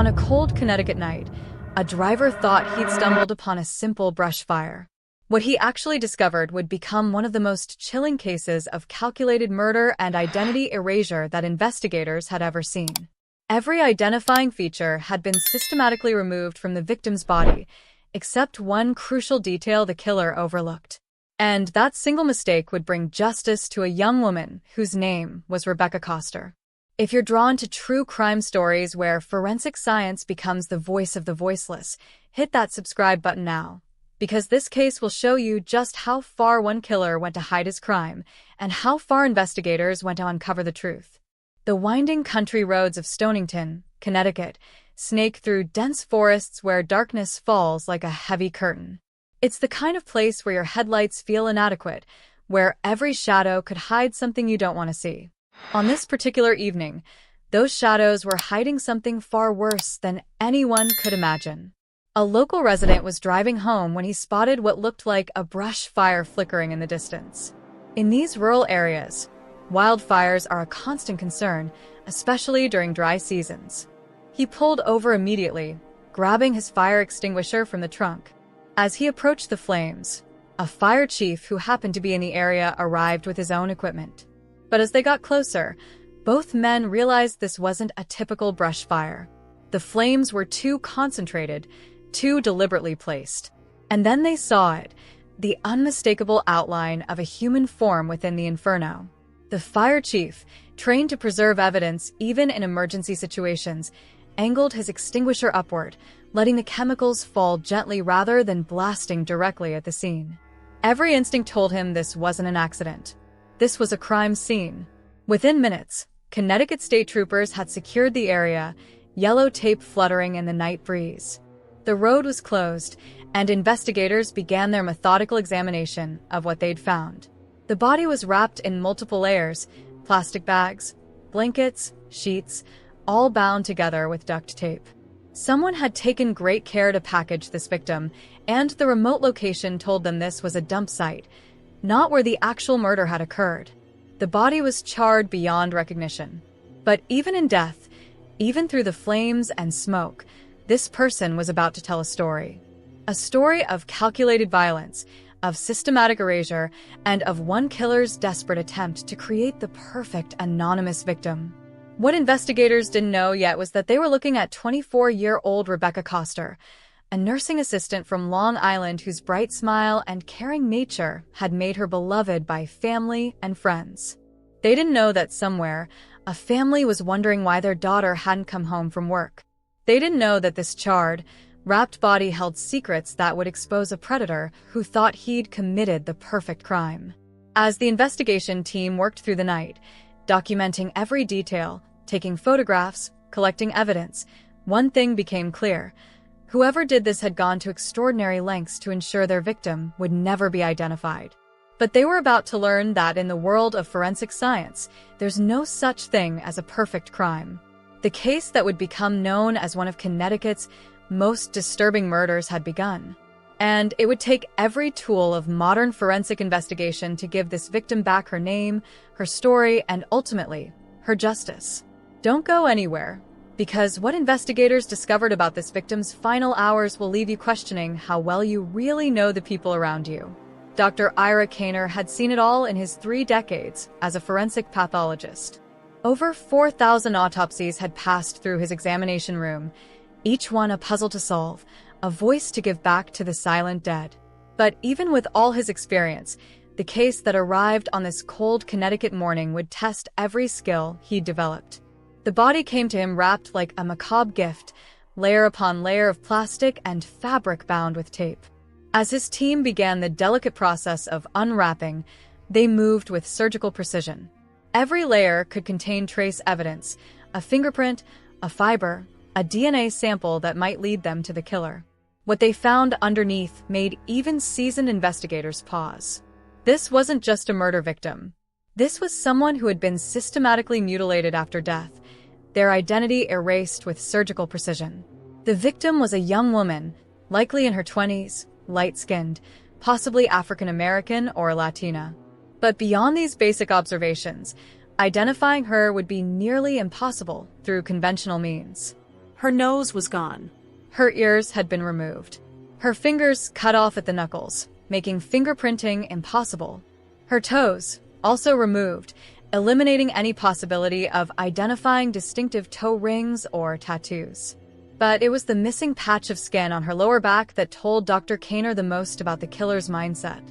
On a cold Connecticut night, a driver thought he'd stumbled upon a simple brush fire. What he actually discovered would become one of the most chilling cases of calculated murder and identity erasure that investigators had ever seen. Every identifying feature had been systematically removed from the victim's body, except one crucial detail the killer overlooked. And that single mistake would bring justice to a young woman whose name was Rebecca Koster. If you're drawn to true crime stories where forensic science becomes the voice of the voiceless, hit that subscribe button now, because this case will show you just how far one killer went to hide his crime and how far investigators went to uncover the truth. The winding country roads of Stonington, Connecticut, snake through dense forests where darkness falls like a heavy curtain. It's the kind of place where your headlights feel inadequate, where every shadow could hide something you don't want to see. On this particular evening, those shadows were hiding something far worse than anyone could imagine. A local resident was driving home when he spotted what looked like a brush fire flickering in the distance. In these rural areas, wildfires are a constant concern, especially during dry seasons. He pulled over immediately, grabbing his fire extinguisher from the trunk. As he approached the flames, a fire chief who happened to be in the area arrived with his own equipment. But as they got closer, both men realized this wasn't a typical brush fire. The flames were too concentrated, too deliberately placed. And then they saw it, the unmistakable outline of a human form within the inferno. The fire chief, trained to preserve evidence even in emergency situations, angled his extinguisher upward, letting the chemicals fall gently rather than blasting directly at the scene. Every instinct told him this wasn't an accident. This was a crime scene. Within minutes, Connecticut state troopers had secured the area, yellow tape fluttering in the night breeze. The road was closed, and investigators began their methodical examination of what they'd found. The body was wrapped in multiple layers, plastic bags, blankets, sheets, all bound together with duct tape. Someone had taken great care to package this victim, and the remote location told them this was a dump site, not where the actual murder had occurred. The body was charred beyond recognition. But even in death, even through the flames and smoke, this person was about to tell a story. A story of calculated violence, of systematic erasure, and of one killer's desperate attempt to create the perfect anonymous victim. What investigators didn't know yet was that they were looking at 24-year-old Rebecca Koster, a nursing assistant from Long Island whose bright smile and caring nature had made her beloved by family and friends. They didn't know that somewhere, a family was wondering why their daughter hadn't come home from work. They didn't know that this charred, wrapped body held secrets that would expose a predator who thought he'd committed the perfect crime. As the investigation team worked through the night, documenting every detail, taking photographs, collecting evidence, one thing became clear. Whoever did this had gone to extraordinary lengths to ensure their victim would never be identified. But they were about to learn that in the world of forensic science, there's no such thing as a perfect crime. The case that would become known as one of Connecticut's most disturbing murders had begun. And it would take every tool of modern forensic investigation to give this victim back her name, her story, and ultimately, her justice. Don't go anywhere, because what investigators discovered about this victim's final hours will leave you questioning how well you really know the people around you. Dr. Ira Kaner had seen it all in his 3 decades as a forensic pathologist. Over 4,000 autopsies had passed through his examination room, each one a puzzle to solve, a voice to give back to the silent dead. But even with all his experience, the case that arrived on this cold Connecticut morning would test every skill he'd developed. The body came to him wrapped like a macabre gift, layer upon layer of plastic and fabric bound with tape. As his team began the delicate process of unwrapping, they moved with surgical precision. Every layer could contain trace evidence, a fingerprint, a fiber, a DNA sample that might lead them to the killer. What they found underneath made even seasoned investigators pause. This wasn't just a murder victim. This was someone who had been systematically mutilated after death, their identity erased with surgical precision. The victim was a young woman, likely in her 20s, light-skinned, possibly African-American or Latina. But beyond these basic observations, identifying her would be nearly impossible through conventional means. Her nose was gone. Her ears had been removed. Her fingers cut off at the knuckles, making fingerprinting impossible. Her toes, also removed, eliminating any possibility of identifying distinctive toe rings or tattoos. But it was the missing patch of skin on her lower back that told Dr. Kaner the most about the killer's mindset.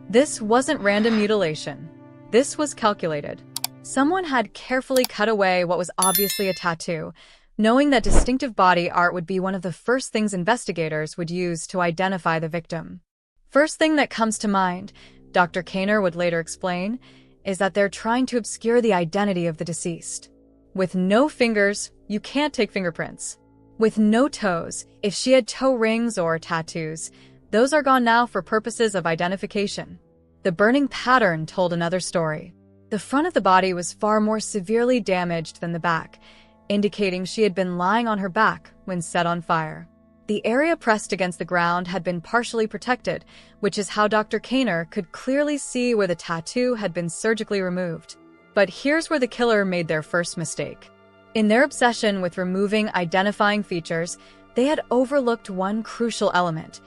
This wasn't random mutilation. This was calculated. Someone had carefully cut away what was obviously a tattoo, knowing that distinctive body art would be one of the first things investigators would use to identify the victim. First thing that comes to mind, Dr. Kaner would later explain, is that they're trying to obscure the identity of the deceased. With no fingers, you can't take fingerprints. With no toes, if she had toe rings or tattoos, those are gone now for purposes of identification. The burning pattern told another story. The front of the body was far more severely damaged than the back, indicating she had been lying on her back when set on fire. The area pressed against the ground had been partially protected, which is how Dr. Kaner could clearly see where the tattoo had been surgically removed. But here's where the killer made their first mistake. In their obsession with removing identifying features, they had overlooked one crucial element.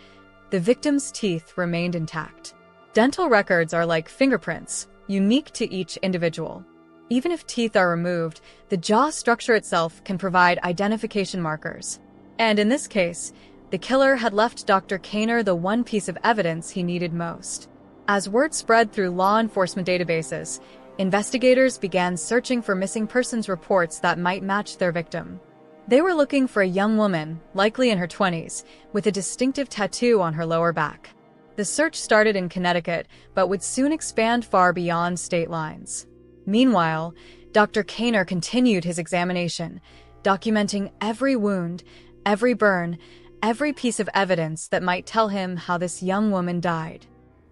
The victim's teeth remained intact. Dental records are like fingerprints, unique to each individual. Even if teeth are removed, the jaw structure itself can provide identification markers. And in this case, the killer had left Dr. Kaner the one piece of evidence he needed most. As word spread through law enforcement databases, investigators began searching for missing persons reports that might match their victim. They were looking for a young woman, likely in her 20s, with a distinctive tattoo on her lower back. The search started in Connecticut, but would soon expand far beyond state lines. Meanwhile, Dr. Kaner continued his examination, documenting every wound, every burn, every piece of evidence that might tell him how this young woman died.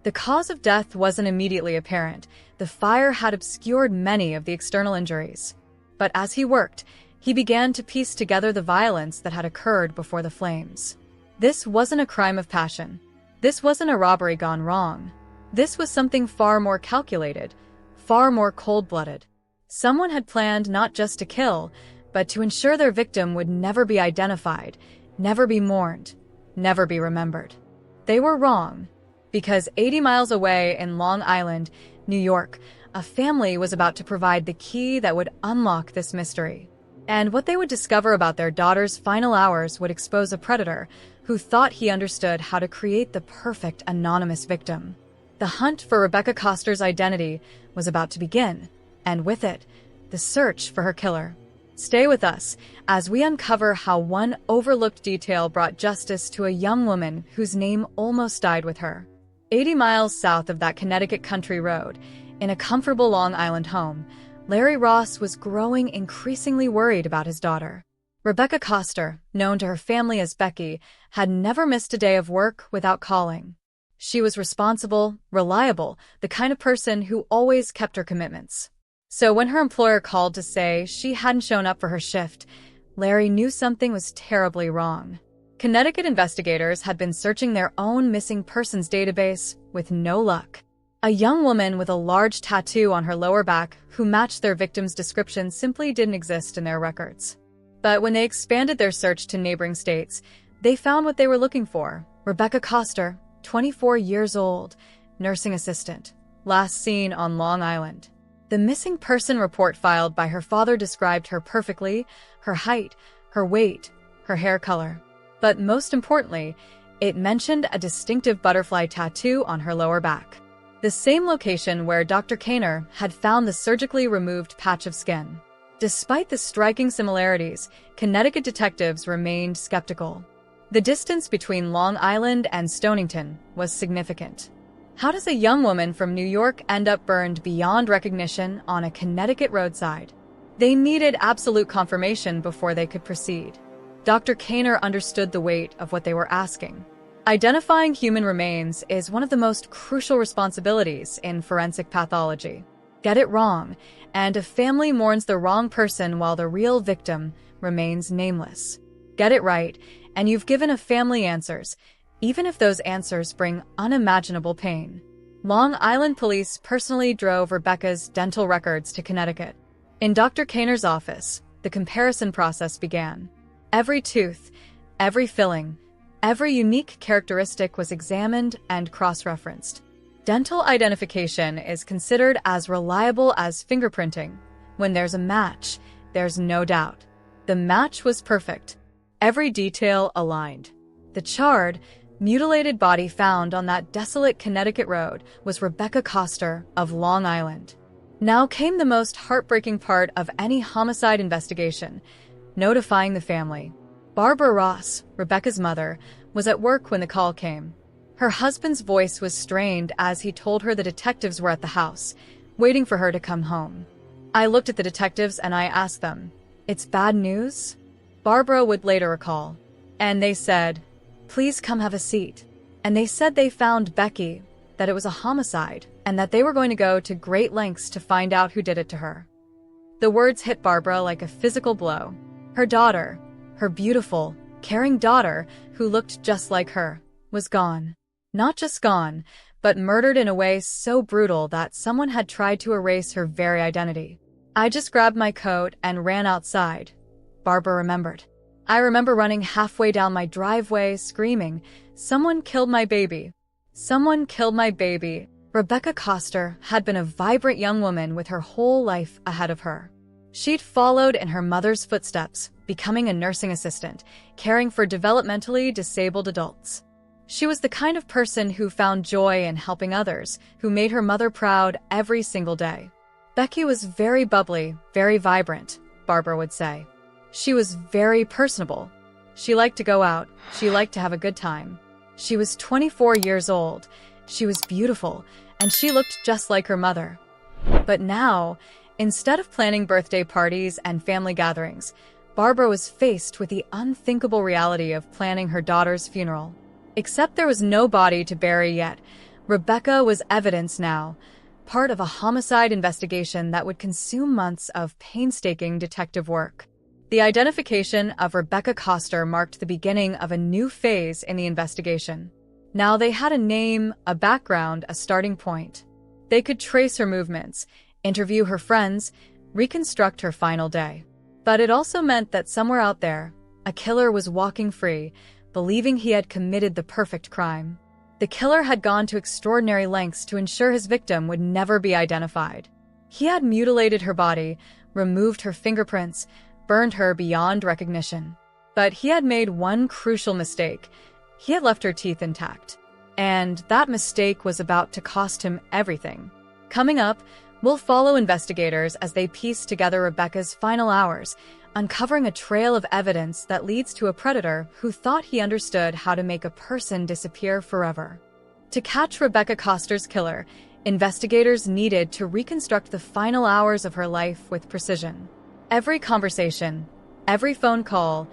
The cause of death wasn't immediately apparent. The fire had obscured many of the external injuries. But as he worked, he began to piece together the violence that had occurred before the flames. This wasn't a crime of passion. This wasn't a robbery gone wrong. This was something far more calculated, far more cold-blooded. Someone had planned not just to kill, but to ensure their victim would never be identified, never be mourned, never be remembered. They were wrong, because 80 miles away in Long Island, New York, a family was about to provide the key that would unlock this mystery. And what they would discover about their daughter's final hours would expose a predator who thought he understood how to create the perfect anonymous victim. The hunt for Rebecca Koster's identity was about to begin, and with it, the search for her killer. Stay with us as we uncover how one overlooked detail brought justice to a young woman whose name almost died with her. 80 miles south of that Connecticut country road, in a comfortable Long Island home, Larry Ross was growing increasingly worried about his daughter. Rebecca Koster, known to her family as Becky, had never missed a day of work without calling. She was responsible, reliable, the kind of person who always kept her commitments. So when her employer called to say she hadn't shown up for her shift, Larry knew something was terribly wrong. Connecticut investigators had been searching their own missing persons database with no luck. A young woman with a large tattoo on her lower back who matched their victim's description simply didn't exist in their records. But when they expanded their search to neighboring states, they found what they were looking for. Rebecca Koster, 24 years old, nursing assistant, last seen on Long Island. The missing person report filed by her father described her perfectly, her height, her weight, her hair color. But most importantly, it mentioned a distinctive butterfly tattoo on her lower back. The same location where Dr. Kaner had found the surgically removed patch of skin. Despite the striking similarities, Connecticut detectives remained skeptical. The distance between Long Island and Stonington was significant. How does a young woman from New York end up burned beyond recognition on a Connecticut roadside? They needed absolute confirmation before they could proceed. Dr. Kaner understood the weight of what they were asking. Identifying human remains is one of the most crucial responsibilities in forensic pathology. Get it wrong, and a family mourns the wrong person while the real victim remains nameless. Get it right, and you've given a family answers, even if those answers bring unimaginable pain. Long Island police personally drove Rebecca's dental records to Connecticut. In Dr. Kaner's office, the comparison process began. Every tooth, every filling, every unique characteristic was examined and cross-referenced. Dental identification is considered as reliable as fingerprinting. When there's a match, there's no doubt. The match was perfect. Every detail aligned. The charred, mutilated body found on that desolate Connecticut road was Rebecca Koster of Long Island. Now came the most heartbreaking part of any homicide investigation: notifying the family. Barbara Ross, Rebecca's mother, was at work when the call came. Her husband's voice was strained as he told her the detectives were at the house, waiting for her to come home. I looked at the detectives and I asked them, "It's bad news?" Barbara would later recall. And they said, "Please come have a seat." And they said they found Becky, that it was a homicide, and that they were going to go to great lengths to find out who did it to her. The words hit Barbara like a physical blow. Her daughter, her beautiful, caring daughter, who looked just like her, was gone. Not just gone, but murdered in a way so brutal that someone had tried to erase her very identity. I just grabbed my coat and ran outside. Barbara remembered. I remember running halfway down my driveway, screaming, "Someone killed my baby! Someone killed my baby!" Rebecca Koster had been a vibrant young woman with her whole life ahead of her. She'd followed in her mother's footsteps, becoming a nursing assistant, caring for developmentally disabled adults. She was the kind of person who found joy in helping others, who made her mother proud every single day. Becky was very bubbly, very vibrant, Barbara would say. She was very personable. She liked to go out. She liked to have a good time. She was 24 years old. She was beautiful, and she looked just like her mother. But now, instead of planning birthday parties and family gatherings, Barbara was faced with the unthinkable reality of planning her daughter's funeral. Except there was no body to bury yet, Rebecca was evidence now, part of a homicide investigation that would consume months of painstaking detective work. The identification of Rebecca Koster marked the beginning of a new phase in the investigation. Now they had a name, a background, a starting point. They could trace her movements, interview her friends, reconstruct her final day. But it also meant that somewhere out there, a killer was walking free, believing he had committed the perfect crime. The killer had gone to extraordinary lengths to ensure his victim would never be identified. He had mutilated her body, removed her fingerprints, burned her beyond recognition. But he had made one crucial mistake. He had left her teeth intact. And that mistake was about to cost him everything. Coming up, we'll follow investigators as they piece together Rebecca's final hours, uncovering a trail of evidence that leads to a predator who thought he understood how to make a person disappear forever. To catch Rebecca Koster's killer, investigators needed to reconstruct the final hours of her life with precision. Every conversation, every phone call,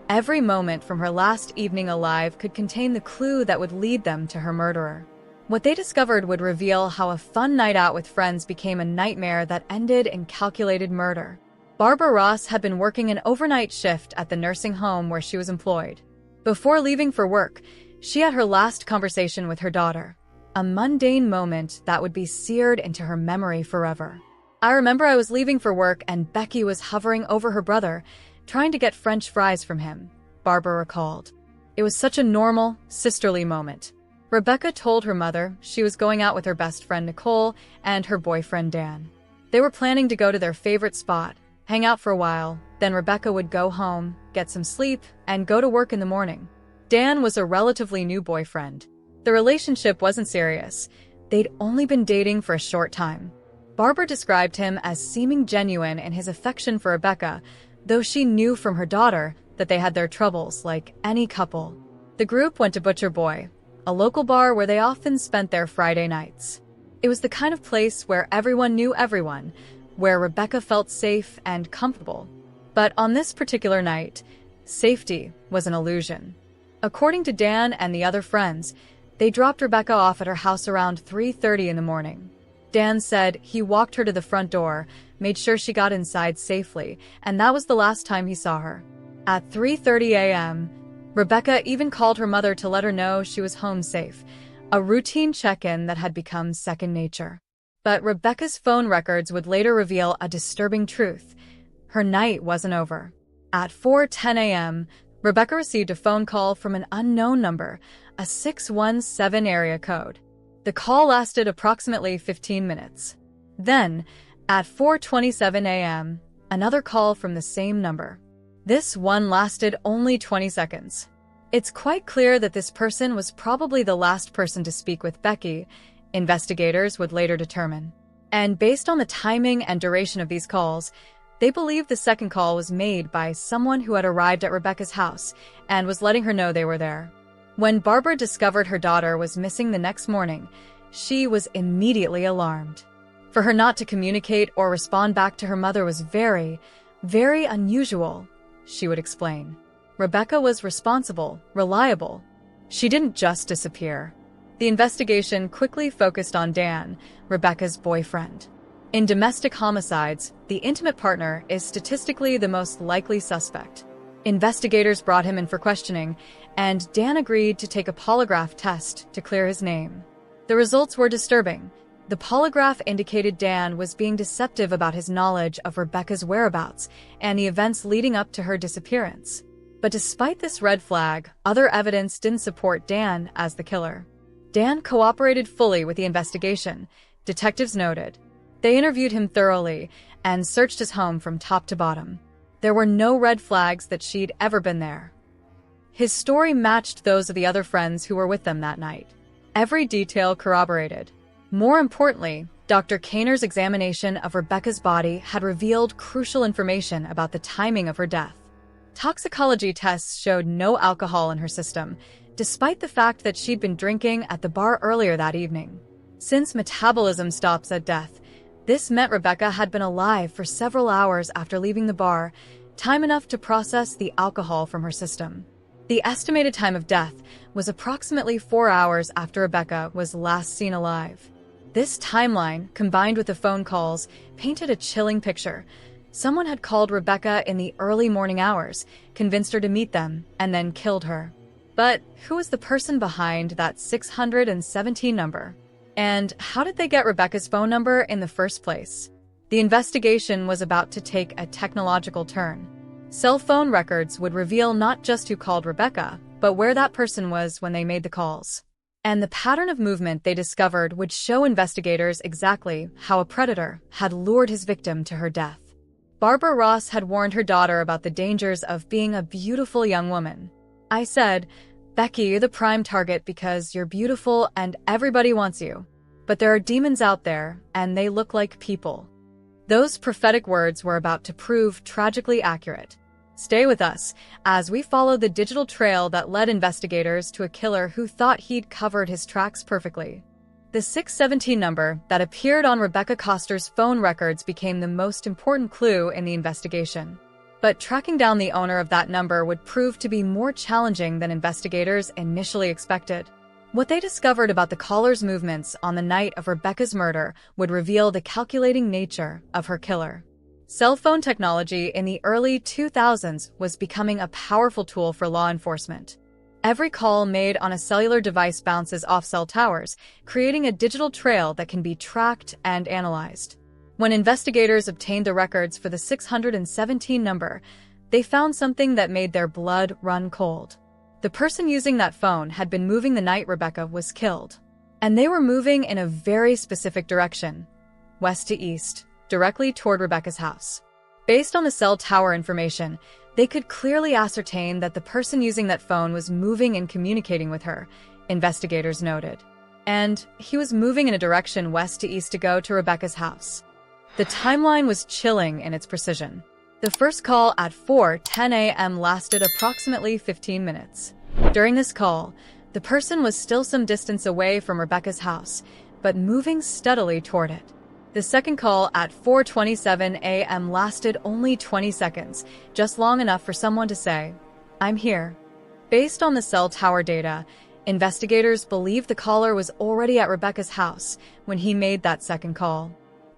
every moment from her last evening alive could contain the clue that would lead them to her murderer. What they discovered would reveal how a fun night out with friends became a nightmare that ended in calculated murder. Barbara Ross had been working an overnight shift at the nursing home where she was employed. Before leaving for work, she had her last conversation with her daughter, a mundane moment that would be seared into her memory forever. "I remember I was leaving for work and Becky was hovering over her brother, trying to get French fries from him," Barbara recalled. It was such a normal, sisterly moment. Rebecca told her mother she was going out with her best friend Nicole and her boyfriend Dan. They were planning to go to their favorite spot, hang out for a while, then Rebecca would go home, get some sleep, and go to work in the morning. Dan was a relatively new boyfriend. The relationship wasn't serious. They'd only been dating for a short time. Barbara described him as seeming genuine in his affection for Rebecca, though she knew from her daughter that they had their troubles like any couple. The group went to Butcher Boy, a local bar where they often spent their Friday nights. It was the kind of place where everyone knew everyone, where Rebecca felt safe and comfortable. But on this particular night, safety was an illusion. According to Dan and the other friends, they dropped Rebecca off at her house around 3:30 in the morning. Dan said he walked her to the front door, made sure she got inside safely, and that was the last time he saw her. At 3:30 a.m., Rebecca even called her mother to let her know she was home safe, a routine check-in that had become second nature. But Rebecca's phone records would later reveal a disturbing truth. Her night wasn't over. At 4:10 a.m., Rebecca received a phone call from an unknown number, a 617 area code. The call lasted approximately 15 minutes. Then, at 4:27 a.m., another call from the same number. This one lasted only 20 seconds. It's quite clear that this person was probably the last person to speak with Becky, investigators would later determine. And based on the timing and duration of these calls, they believe the second call was made by someone who had arrived at Rebecca's house and was letting her know they were there. When Barbara discovered her daughter was missing the next morning, she was immediately alarmed. For her not to communicate or respond back to her mother was very, very unusual, she would explain. Rebecca was responsible, reliable. She didn't just disappear. The investigation quickly focused on Dan, Rebecca's boyfriend. In domestic homicides, the intimate partner is statistically the most likely suspect. Investigators brought him in for questioning, and Dan agreed to take a polygraph test to clear his name. The results were disturbing. The polygraph indicated Dan was being deceptive about his knowledge of Rebecca's whereabouts and the events leading up to her disappearance. But despite this red flag, other evidence didn't support Dan as the killer. Dan cooperated fully with the investigation, detectives noted. They interviewed him thoroughly and searched his home from top to bottom. There were no red flags that she'd ever been there. His story matched those of the other friends who were with them that night. Every detail corroborated. More importantly, Dr. Kaner's examination of Rebecca's body had revealed crucial information about the timing of her death. Toxicology tests showed no alcohol in her system, despite the fact that she'd been drinking at the bar earlier that evening. Since metabolism stops at death, this meant Rebecca had been alive for several hours after leaving the bar, time enough to process the alcohol from her system. The estimated time of death was approximately 4 hours after Rebecca was last seen alive. This timeline, combined with the phone calls, painted a chilling picture. Someone had called Rebecca in the early morning hours, convinced her to meet them, and then killed her. But who was the person behind that 617 number? And how did they get Rebecca's phone number in the first place? The investigation was about to take a technological turn. Cell phone records would reveal not just who called Rebecca, but where that person was when they made the calls. And the pattern of movement they discovered would show investigators exactly how a predator had lured his victim to her death. Barbara Ross had warned her daughter about the dangers of being a beautiful young woman. I said, "Becky, you're the prime target because you're beautiful and everybody wants you. But there are demons out there, and they look like people." Those prophetic words were about to prove tragically accurate. Stay with us as we follow the digital trail that led investigators to a killer who thought he'd covered his tracks perfectly. The 617 number that appeared on Rebecca Koster's phone records became the most important clue in the investigation. But tracking down the owner of that number would prove to be more challenging than investigators initially expected. What they discovered about the caller's movements on the night of Rebecca's murder would reveal the calculating nature of her killer. Cell phone technology in the early 2000s was becoming a powerful tool for law enforcement. Every call made on a cellular device bounces off cell towers, creating a digital trail that can be tracked and analyzed. When investigators obtained the records for the 617 number, they found something that made their blood run cold. The person using that phone had been moving the night Rebecca was killed. And they were moving in a very specific direction, west to east, directly toward Rebecca's house. Based on the cell tower information, they could clearly ascertain that the person using that phone was moving and communicating with her, investigators noted. And he was moving in a direction west to east to go to Rebecca's house. The timeline was chilling in its precision. The first call at 4:10 a.m. lasted approximately 15 minutes. During this call, the person was still some distance away from Rebecca's house, but moving steadily toward it. The second call at 4:27 a.m. lasted only 20 seconds, just long enough for someone to say, "I'm here." Based on the cell tower data, investigators believe the caller was already at Rebecca's house when he made that second call.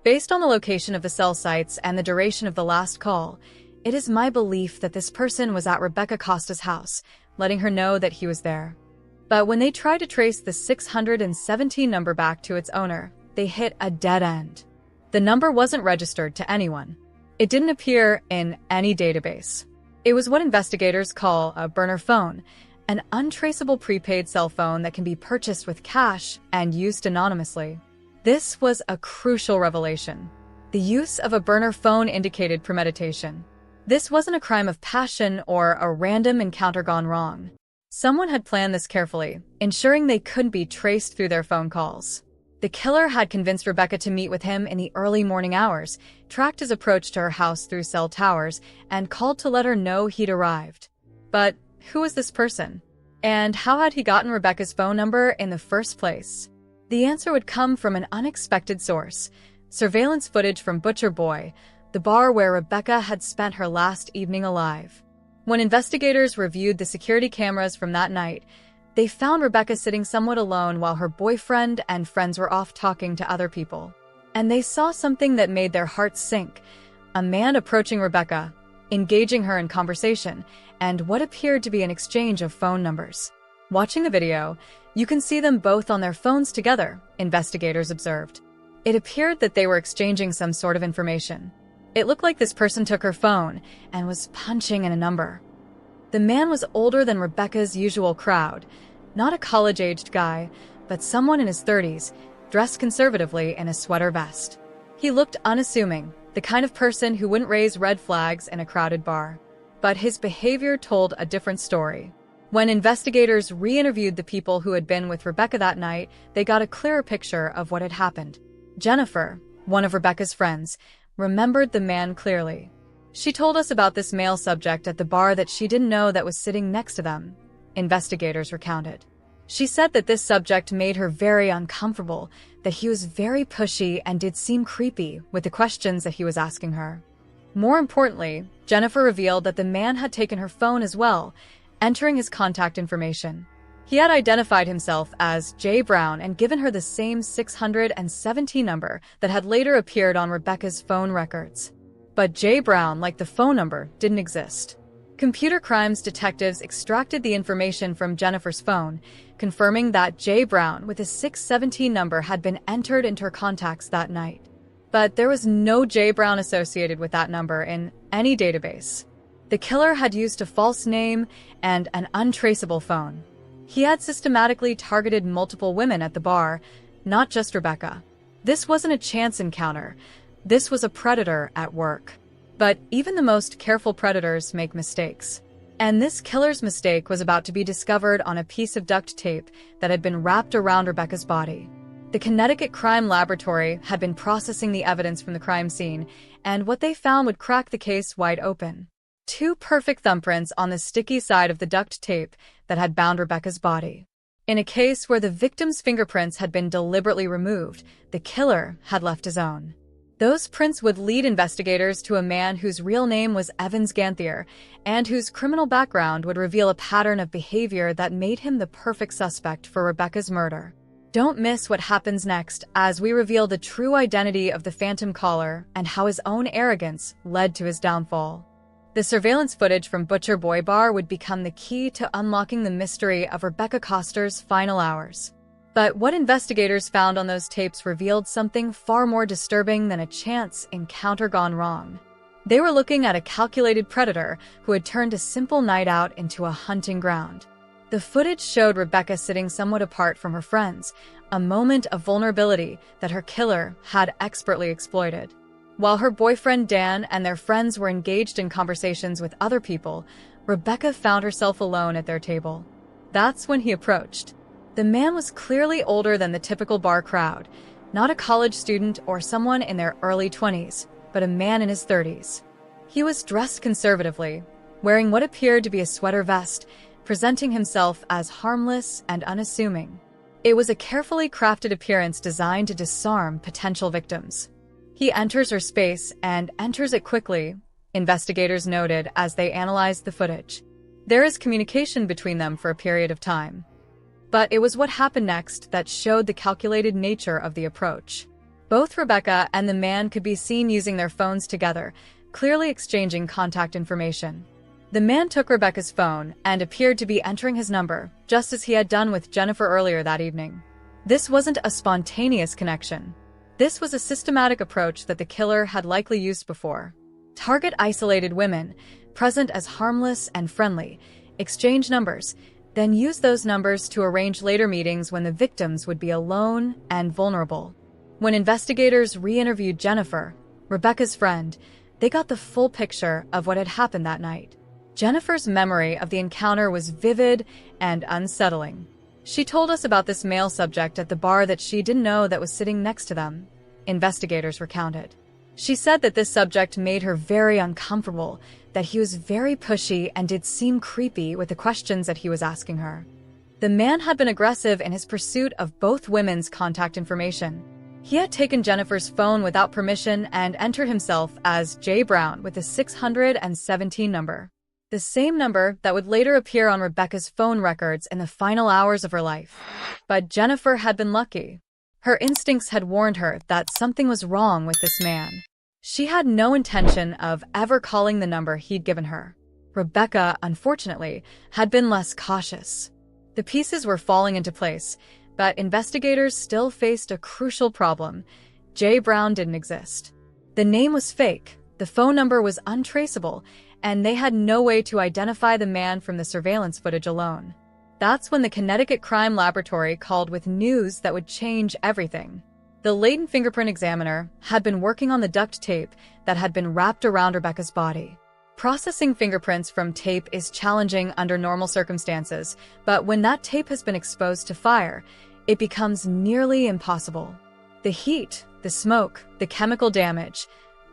Based on the location of the cell sites and the duration of the last call, it is my belief that this person was at Rebecca Koster's house, letting her know that he was there. But when they tried to trace the 617 number back to its owner, they hit a dead end. The number wasn't registered to anyone. It didn't appear in any database. It was what investigators call a burner phone, an untraceable prepaid cell phone that can be purchased with cash and used anonymously. This was a crucial revelation. The use of a burner phone indicated premeditation. This wasn't a crime of passion or a random encounter gone wrong. Someone had planned this carefully, ensuring they couldn't be traced through their phone calls. The killer had convinced Rebecca to meet with him in the early morning hours, tracked his approach to her house through cell towers, and called to let her know he'd arrived. But who was this person? And how had he gotten Rebecca's phone number in the first place? The answer would come from an unexpected source: surveillance footage from Butcher Boy, the bar where Rebecca had spent her last evening alive. When investigators reviewed the security cameras from that night, they found Rebecca sitting somewhat alone while her boyfriend and friends were off talking to other people. And they saw something that made their hearts sink: a man approaching Rebecca, engaging her in conversation, and what appeared to be an exchange of phone numbers. Watching the video, you can see them both on their phones together, investigators observed. It appeared that they were exchanging some sort of information. It looked like this person took her phone and was punching in a number. The man was older than Rebecca's usual crowd, not a college-aged guy, but someone in his 30s, dressed conservatively in a sweater vest. He looked unassuming, the kind of person who wouldn't raise red flags in a crowded bar. But his behavior told a different story. When investigators re-interviewed the people who had been with Rebecca that night, they got a clearer picture of what had happened. Jennifer, one of Rebecca's friends, remembered the man clearly. She told us about this male subject at the bar that she didn't know that was sitting next to them, investigators recounted. She said that this subject made her very uncomfortable, that he was very pushy and did seem creepy with the questions that he was asking her. More importantly, Jennifer revealed that the man had taken her phone as well, entering his contact information. He had identified himself as Jay Brown and given her the same 617 number that had later appeared on Rebecca's phone records. But Jay Brown, like the phone number, didn't exist. Computer crimes detectives extracted the information from Jennifer's phone, confirming that Jay Brown with a 617 number had been entered into her contacts that night. But there was no Jay Brown associated with that number in any database. The killer had used a false name and an untraceable phone. He had systematically targeted multiple women at the bar, not just Rebecca. This wasn't a chance encounter. This was a predator at work. But even the most careful predators make mistakes. And this killer's mistake was about to be discovered on a piece of duct tape that had been wrapped around Rebecca's body. The Connecticut Crime Laboratory had been processing the evidence from the crime scene, and what they found would crack the case wide open. 2 perfect thumbprints on the sticky side of the duct tape that had bound Rebecca's body. In a case where the victim's fingerprints had been deliberately removed, the killer had left his own. Those prints would lead investigators to a man whose real name was Evans Ganthier, and whose criminal background would reveal a pattern of behavior that made him the perfect suspect for Rebecca's murder. Don't miss what happens next as we reveal the true identity of the phantom caller and how his own arrogance led to his downfall. The surveillance footage from Butcher Boy Bar would become the key to unlocking the mystery of Rebecca Koster's final hours. But what investigators found on those tapes revealed something far more disturbing than a chance encounter gone wrong. They were looking at a calculated predator who had turned a simple night out into a hunting ground. The footage showed Rebecca sitting somewhat apart from her friends, a moment of vulnerability that her killer had expertly exploited. While her boyfriend Dan and their friends were engaged in conversations with other people, Rebecca found herself alone at their table. That's when he approached. The man was clearly older than the typical bar crowd, not a college student or someone in their early 20s, but a man in his 30s. He was dressed conservatively, wearing what appeared to be a sweater vest, presenting himself as harmless and unassuming. It was a carefully crafted appearance designed to disarm potential victims. He enters her space and enters it quickly, investigators noted as they analyzed the footage. There is communication between them for a period of time. But it was what happened next that showed the calculated nature of the approach. Both Rebecca and the man could be seen using their phones together, clearly exchanging contact information. The man took Rebecca's phone and appeared to be entering his number, just as he had done with Jennifer earlier that evening. This wasn't a spontaneous connection. This was a systematic approach that the killer had likely used before. Target isolated women, present as harmless and friendly, exchange numbers, then use those numbers to arrange later meetings when the victims would be alone and vulnerable. When investigators re-interviewed Jennifer, Rebecca's friend, they got the full picture of what had happened that night. Jennifer's memory of the encounter was vivid and unsettling. She told us about this male subject at the bar that she didn't know that was sitting next to them, investigators recounted. She said that this subject made her very uncomfortable, that he was very pushy and did seem creepy with the questions that he was asking her. The man had been aggressive in his pursuit of both women's contact information. He had taken Jennifer's phone without permission and entered himself as J. Brown with a 617 number. The same number that would later appear on Rebecca's phone records in the final hours of her life. But Jennifer had been lucky. Her instincts had warned her that something was wrong with this man. She had no intention of ever calling the number he'd given her. Rebecca, unfortunately, had been less cautious. The pieces were falling into place, but investigators still faced a crucial problem. J. Brown didn't exist. The name was fake, the phone number was untraceable, and they had no way to identify the man from the surveillance footage alone. That's when the Connecticut Crime Laboratory called with news that would change everything. The latent fingerprint examiner had been working on the duct tape that had been wrapped around Rebecca's body. Processing fingerprints from tape is challenging under normal circumstances, but when that tape has been exposed to fire, it becomes nearly impossible. The heat, the smoke, the chemical damage,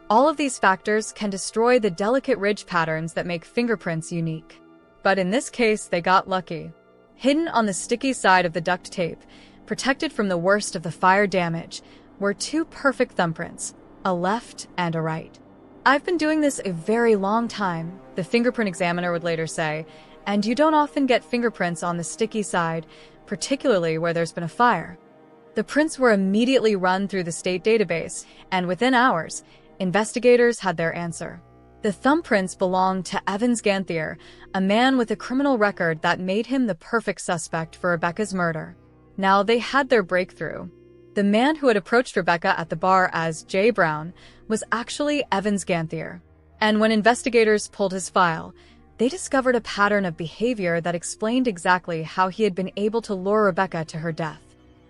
all of these factors can destroy the delicate ridge patterns that make fingerprints unique. But in this case, they got lucky. Hidden on the sticky side of the duct tape, protected from the worst of the fire damage, were two perfect thumbprints, a left and a right. "I've been doing this a very long time," the fingerprint examiner would later say, "and you don't often get fingerprints on the sticky side, particularly where there's been a fire." The prints were immediately run through the state database, and within hours, investigators had their answer. The thumbprints belonged to Evans Ganthier, a man with a criminal record that made him the perfect suspect for Rebecca's murder. Now they had their breakthrough. The man who had approached Rebecca at the bar as J. Brown was actually Evans Ganthier. And when investigators pulled his file, they discovered a pattern of behavior that explained exactly how he had been able to lure Rebecca to her death.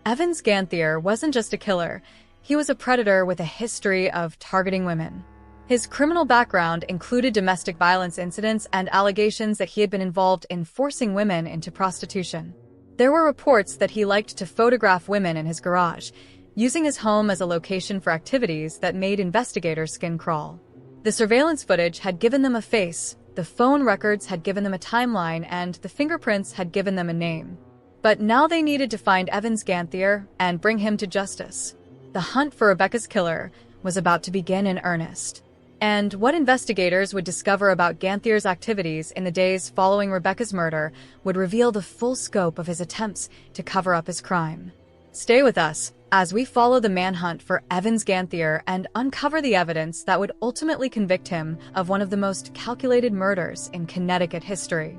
Evans Ganthier wasn't just a killer, he was a predator with a history of targeting women. His criminal background included domestic violence incidents and allegations that he had been involved in forcing women into prostitution. There were reports that he liked to photograph women in his garage, using his home as a location for activities that made investigators' skin crawl. The surveillance footage had given them a face, the phone records had given them a timeline, and the fingerprints had given them a name. But now they needed to find Evans Ganthier and bring him to justice. The hunt for Rebecca's killer was about to begin in earnest. And what investigators would discover about Ganthier's activities in the days following Rebecca's murder would reveal the full scope of his attempts to cover up his crime. Stay with us as we follow the manhunt for Evans Ganthier and uncover the evidence that would ultimately convict him of one of the most calculated murders in Connecticut history.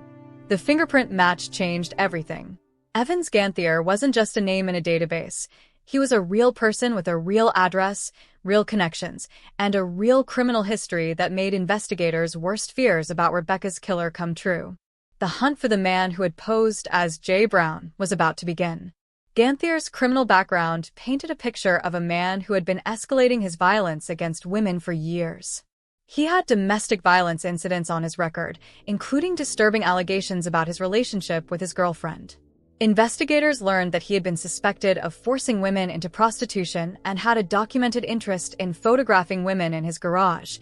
The fingerprint match changed everything. Evans Ganthier wasn't just a name in a database. He was a real person with a real address, real connections, and a real criminal history that made investigators' worst fears about Rebecca's killer come true. The hunt for the man who had posed as J. Brown was about to begin. Ganthier's criminal background painted a picture of a man who had been escalating his violence against women for years. He had domestic violence incidents on his record, including disturbing allegations about his relationship with his girlfriend. Investigators learned that he had been suspected of forcing women into prostitution and had a documented interest in photographing women in his garage,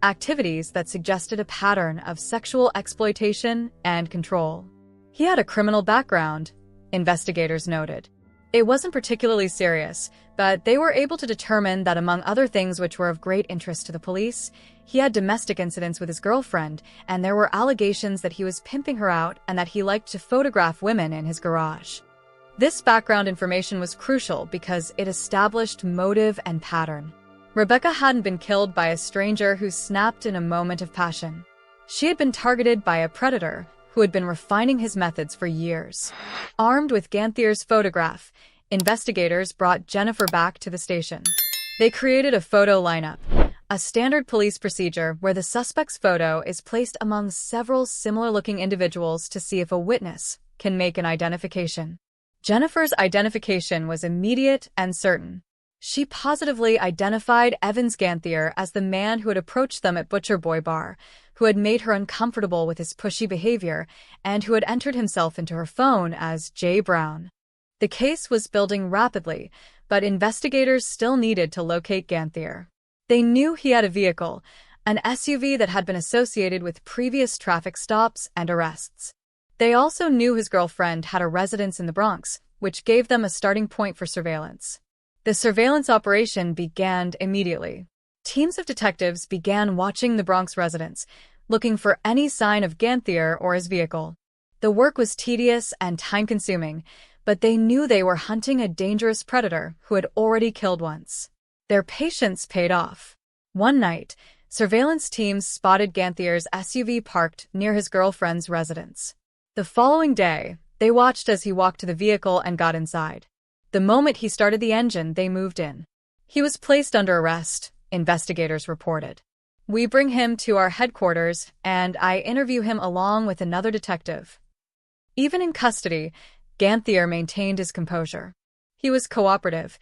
activities that suggested a pattern of sexual exploitation and control. He had a criminal background, investigators noted. It wasn't particularly serious, but they were able to determine that among other things which were of great interest to the police, he had domestic incidents with his girlfriend, and there were allegations that he was pimping her out and that he liked to photograph women in his garage. This background information was crucial because it established motive and pattern. Rebecca hadn't been killed by a stranger who snapped in a moment of passion. She had been targeted by a predator who had been refining his methods for years. Armed with Ganthier's photograph, investigators brought Jennifer back to the station. They created a photo lineup, a standard police procedure where the suspect's photo is placed among several similar-looking individuals to see if a witness can make an identification. Jennifer's identification was immediate and certain. She positively identified Evans Ganthier as the man who had approached them at Butcher Boy Bar, who had made her uncomfortable with his pushy behavior, and who had entered himself into her phone as Jay Brown. The case was building rapidly, but investigators still needed to locate Ganthier. They knew he had a vehicle, an SUV that had been associated with previous traffic stops and arrests. They also knew his girlfriend had a residence in the Bronx, which gave them a starting point for surveillance. The surveillance operation began immediately. Teams of detectives began watching the Bronx residence, looking for any sign of Ganthier or his vehicle. The work was tedious and time-consuming, but they knew they were hunting a dangerous predator who had already killed once. Their patience paid off. One night, surveillance teams spotted Ganthier's SUV parked near his girlfriend's residence. The following day, they watched as he walked to the vehicle and got inside. The moment he started the engine, they moved in. He was placed under arrest, investigators reported. We bring him to our headquarters, and I interview him along with another detective. Even in custody, Ganthier maintained his composure. He was cooperative,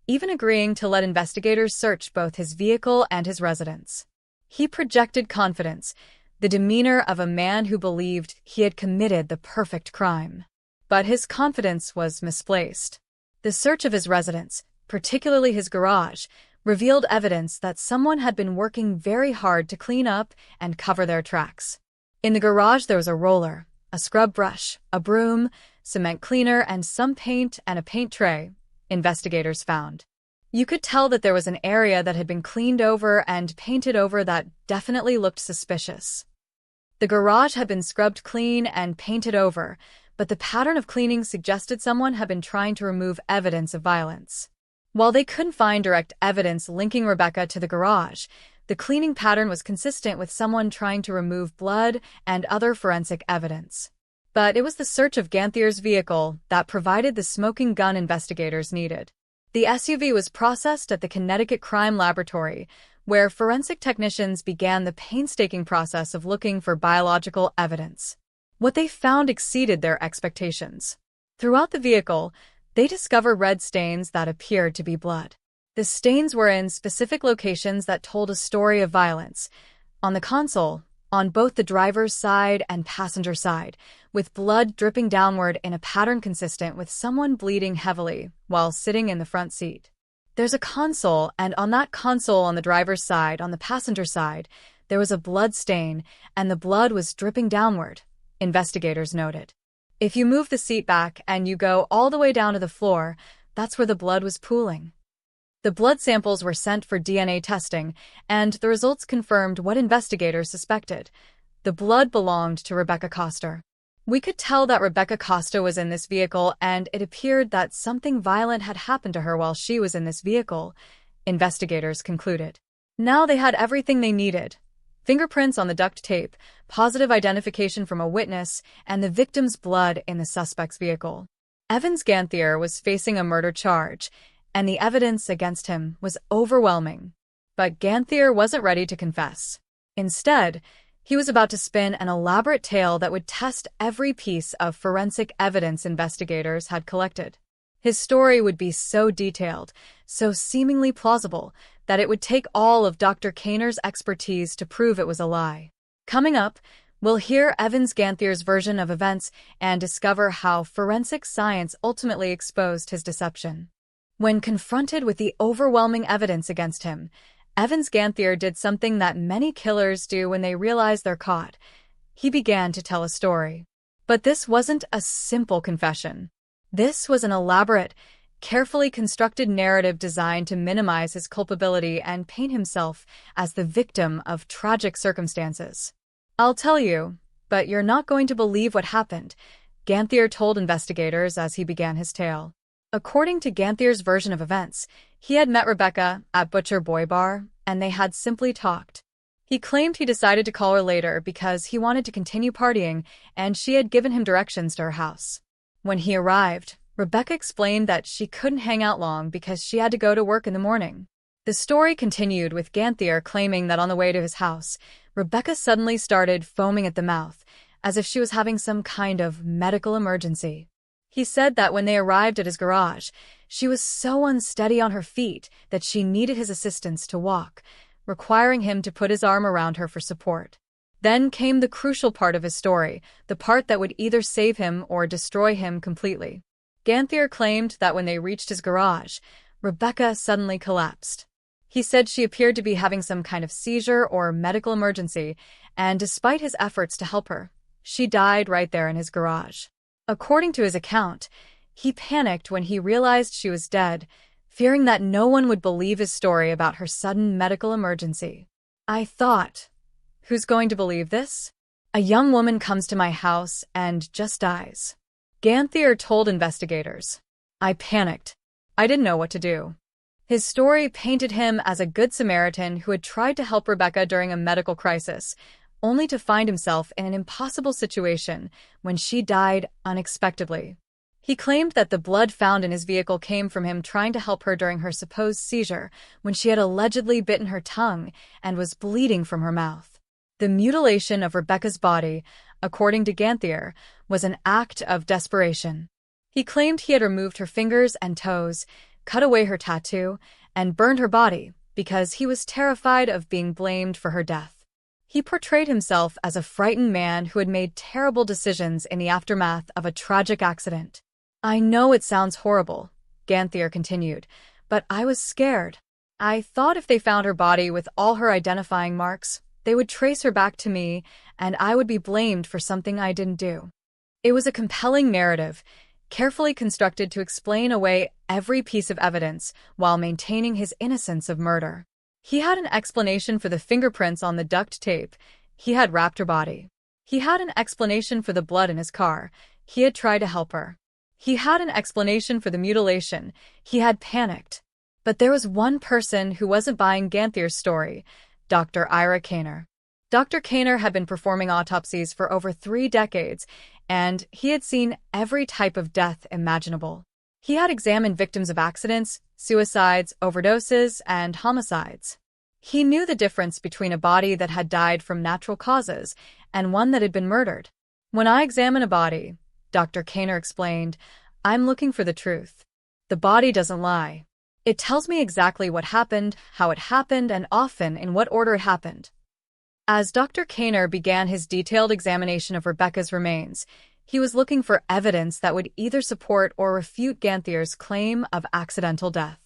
even agreeing to let investigators search both his vehicle and his residence. He projected confidence, the demeanor of a man who believed he had committed the perfect crime. But his confidence was misplaced. The search of his residence, particularly his garage, revealed evidence that someone had been working very hard to clean up and cover their tracks. In the garage there was a roller, a scrub brush, a broom, cement cleaner, and some paint and a paint tray, investigators found. You could tell that there was an area that had been cleaned over and painted over that definitely looked suspicious. The garage had been scrubbed clean and painted over, but the pattern of cleaning suggested someone had been trying to remove evidence of violence. While they couldn't find direct evidence linking Rebecca to the garage, the cleaning pattern was consistent with someone trying to remove blood and other forensic evidence. But it was the search of Ganthier's vehicle that provided the smoking gun investigators needed. The SUV was processed at the Connecticut Crime Laboratory, where forensic technicians began the painstaking process of looking for biological evidence. What they found exceeded their expectations. Throughout the vehicle, they discovered red stains that appeared to be blood. The stains were in specific locations that told a story of violence. On the console, on both the driver's side and passenger side, with blood dripping downward in a pattern consistent with someone bleeding heavily while sitting in the front seat. There's a console, and on that console on the driver's side, on the passenger side, there was a blood stain, and the blood was dripping downward, investigators noted. If you move the seat back and you go all the way down to the floor, that's where the blood was pooling. The blood samples were sent for DNA testing, and the results confirmed what investigators suspected. The blood belonged to Rebecca Koster. We could tell that Rebecca Koster was in this vehicle, and it appeared that something violent had happened to her while she was in this vehicle, investigators concluded. Now they had everything they needed: fingerprints on the duct tape, positive identification from a witness, and the victim's blood in the suspect's vehicle. Evans Ganthier was facing a murder charge, and the evidence against him was overwhelming. But Ganthier wasn't ready to confess. Instead, he was about to spin an elaborate tale that would test every piece of forensic evidence investigators had collected. His story would be so detailed, so seemingly plausible, that it would take all of Dr. Kaner's expertise to prove it was a lie. Coming up, we'll hear Evans Ganthier's version of events and discover how forensic science ultimately exposed his deception. When confronted with the overwhelming evidence against him, Evans Ganthier did something that many killers do when they realize they're caught. He began to tell a story. But this wasn't a simple confession. This was an elaborate, carefully constructed narrative designed to minimize his culpability and paint himself as the victim of tragic circumstances. "I'll tell you, but you're not going to believe what happened," Ganthier told investigators as he began his tale. According to Ganthier's version of events, he had met Rebecca at Butcher Boy Bar, and they had simply talked. He claimed he decided to call her later because he wanted to continue partying, and she had given him directions to her house. When he arrived, Rebecca explained that she couldn't hang out long because she had to go to work in the morning. The story continued with Ganthier claiming that on the way to his house, Rebecca suddenly started foaming at the mouth, as if she was having some kind of medical emergency. He said that when they arrived at his garage, she was so unsteady on her feet that she needed his assistance to walk, requiring him to put his arm around her for support. Then came the crucial part of his story, the part that would either save him or destroy him completely. Ganthier claimed that when they reached his garage, Rebecca suddenly collapsed. He said she appeared to be having some kind of seizure or medical emergency, and despite his efforts to help her, she died right there in his garage. According to his account, he panicked when he realized she was dead, fearing that no one would believe his story about her sudden medical emergency. I thought, who's going to believe this? A young woman comes to my house and just dies. Ganthier told investigators. I panicked. I didn't know what to do. His story painted him as a good Samaritan who had tried to help Rebecca during a medical crisis, only to find himself in an impossible situation when she died unexpectedly. He claimed that the blood found in his vehicle came from him trying to help her during her supposed seizure when she had allegedly bitten her tongue and was bleeding from her mouth. The mutilation of Rebecca's body, according to Ganthier, was an act of desperation. He claimed he had removed her fingers and toes, cut away her tattoo, and burned her body because he was terrified of being blamed for her death. He portrayed himself as a frightened man who had made terrible decisions in the aftermath of a tragic accident. I know it sounds horrible, Ganthier continued, but I was scared. I thought if they found her body with all her identifying marks, they would trace her back to me, and I would be blamed for something I didn't do. It was a compelling narrative, carefully constructed to explain away every piece of evidence while maintaining his innocence of murder. He had an explanation for the fingerprints on the duct tape. He had wrapped her body. He had an explanation for the blood in his car. He had tried to help her. He had an explanation for the mutilation. He had panicked. But there was one person who wasn't buying Ganthier's story, Dr. Ira Kaner. Dr. Kaner had been performing autopsies for over 3 decades, and he had seen every type of death imaginable. He had examined victims of accidents, suicides, overdoses, and homicides. He knew the difference between a body that had died from natural causes and one that had been murdered. When I examine a body, Dr. Kaner explained, I'm looking for the truth. The body doesn't lie. It tells me exactly what happened, how it happened, and often in what order it happened. As Dr. Kaner began his detailed examination of Rebecca's remains, he was looking for evidence that would either support or refute Ganthier's claim of accidental death.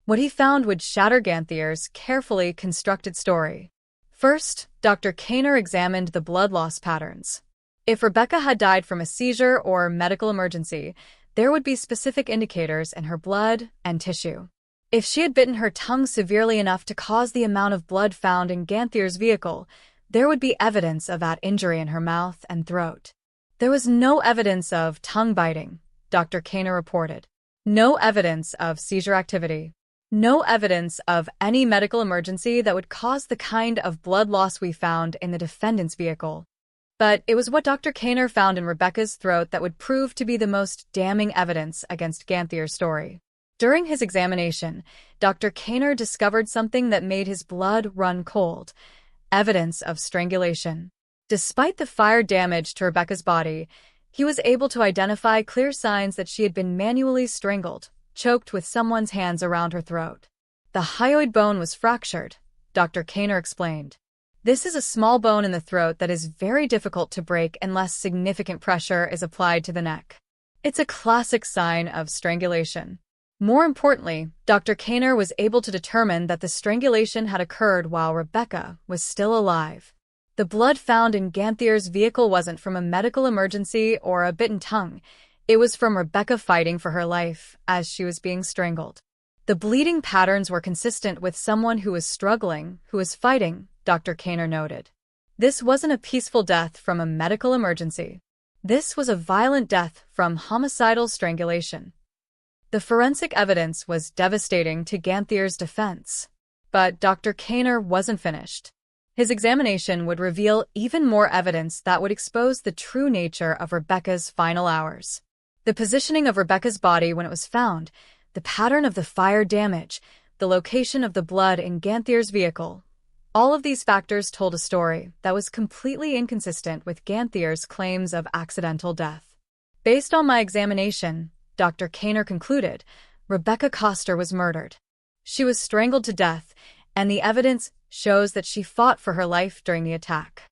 What he found would shatter Ganthier's carefully constructed story. First, Dr. Kaner examined the blood loss patterns. If Rebecca had died from a seizure or medical emergency, there would be specific indicators in her blood and tissue. If she had bitten her tongue severely enough to cause the amount of blood found in Ganthier's vehicle, there would be evidence of that injury in her mouth and throat. There was no evidence of tongue biting, Dr. Kaner reported. No evidence of seizure activity. No evidence of any medical emergency that would cause the kind of blood loss we found in the defendant's vehicle. But it was what Dr. Kaner found in Rebecca's throat that would prove to be the most damning evidence against Ganthier's story. During his examination, Dr. Kaner discovered something that made his blood run cold. Evidence of strangulation. Despite the fire damage to Rebecca's body, he was able to identify clear signs that she had been manually strangled, choked with someone's hands around her throat. The hyoid bone was fractured, Dr. Kaner explained. This is a small bone in the throat that is very difficult to break unless significant pressure is applied to the neck. It's a classic sign of strangulation. More importantly, Dr. Kaner was able to determine that the strangulation had occurred while Rebecca was still alive. The blood found in Ganthier's vehicle wasn't from a medical emergency or a bitten tongue. It was from Rebecca fighting for her life as she was being strangled. The bleeding patterns were consistent with someone who was struggling, who was fighting, Dr. Kaner noted. This wasn't a peaceful death from a medical emergency. This was a violent death from homicidal strangulation. The forensic evidence was devastating to Ganthier's defense. But Dr. Kaner wasn't finished. His examination would reveal even more evidence that would expose the true nature of Rebecca's final hours. The positioning of Rebecca's body when it was found, the pattern of the fire damage, the location of the blood in Ganthier's vehicle. All of these factors told a story that was completely inconsistent with Ganthier's claims of accidental death. Based on my examination, Dr. Kaner concluded, Rebecca Koster was murdered. She was strangled to death, and the evidence shows that she fought for her life during the attack.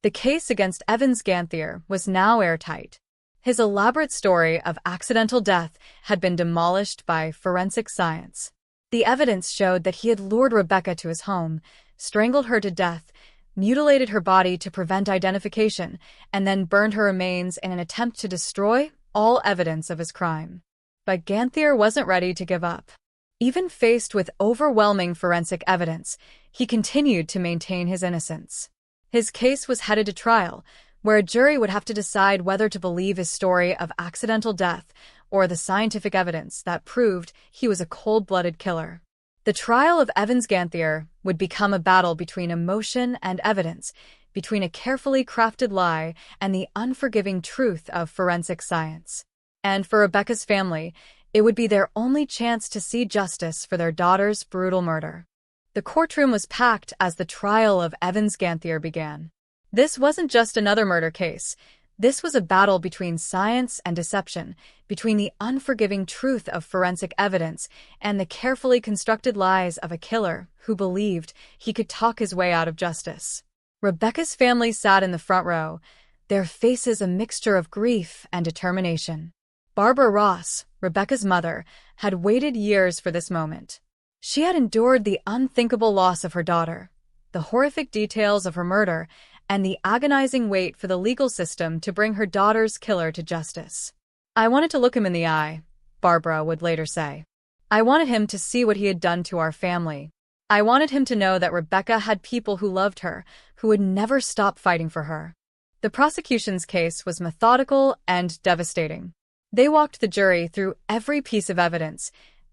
The case against Evans Ganthier was now airtight. His elaborate story of accidental death had been demolished by forensic science. The evidence showed that he had lured Rebecca to his home, strangled her to death, mutilated her body to prevent identification, and then burned her remains in an attempt to destroy all evidence of his crime. But Ganthier wasn't ready to give up. Even faced with overwhelming forensic evidence, he continued to maintain his innocence. His case was headed to trial, where a jury would have to decide whether to believe his story of accidental death or the scientific evidence that proved he was a cold-blooded killer. The trial of Evans Ganthier would become a battle between emotion and evidence, between a carefully crafted lie and the unforgiving truth of forensic science. And for Rebecca's family, it would be their only chance to see justice for their daughter's brutal murder. The courtroom was packed as the trial of Evans Ganthier began. This wasn't just another murder case. This was a battle between science and deception, between the unforgiving truth of forensic evidence and the carefully constructed lies of a killer who believed he could talk his way out of justice. Rebecca's family sat in the front row, their faces a mixture of grief and determination. Barbara Ross, Rebecca's mother, had waited years for this moment. She had endured the unthinkable loss of her daughter, the horrific details of her murder, and the agonizing wait for the legal system to bring her daughter's killer to justice. "I wanted to look him in the eye," Barbara would later say. "I wanted him to see what he had done to our family. I wanted him to know that Rebecca had people who loved her, who would never stop fighting for her." The prosecution's case was methodical and devastating. They walked the jury through every piece of evidence,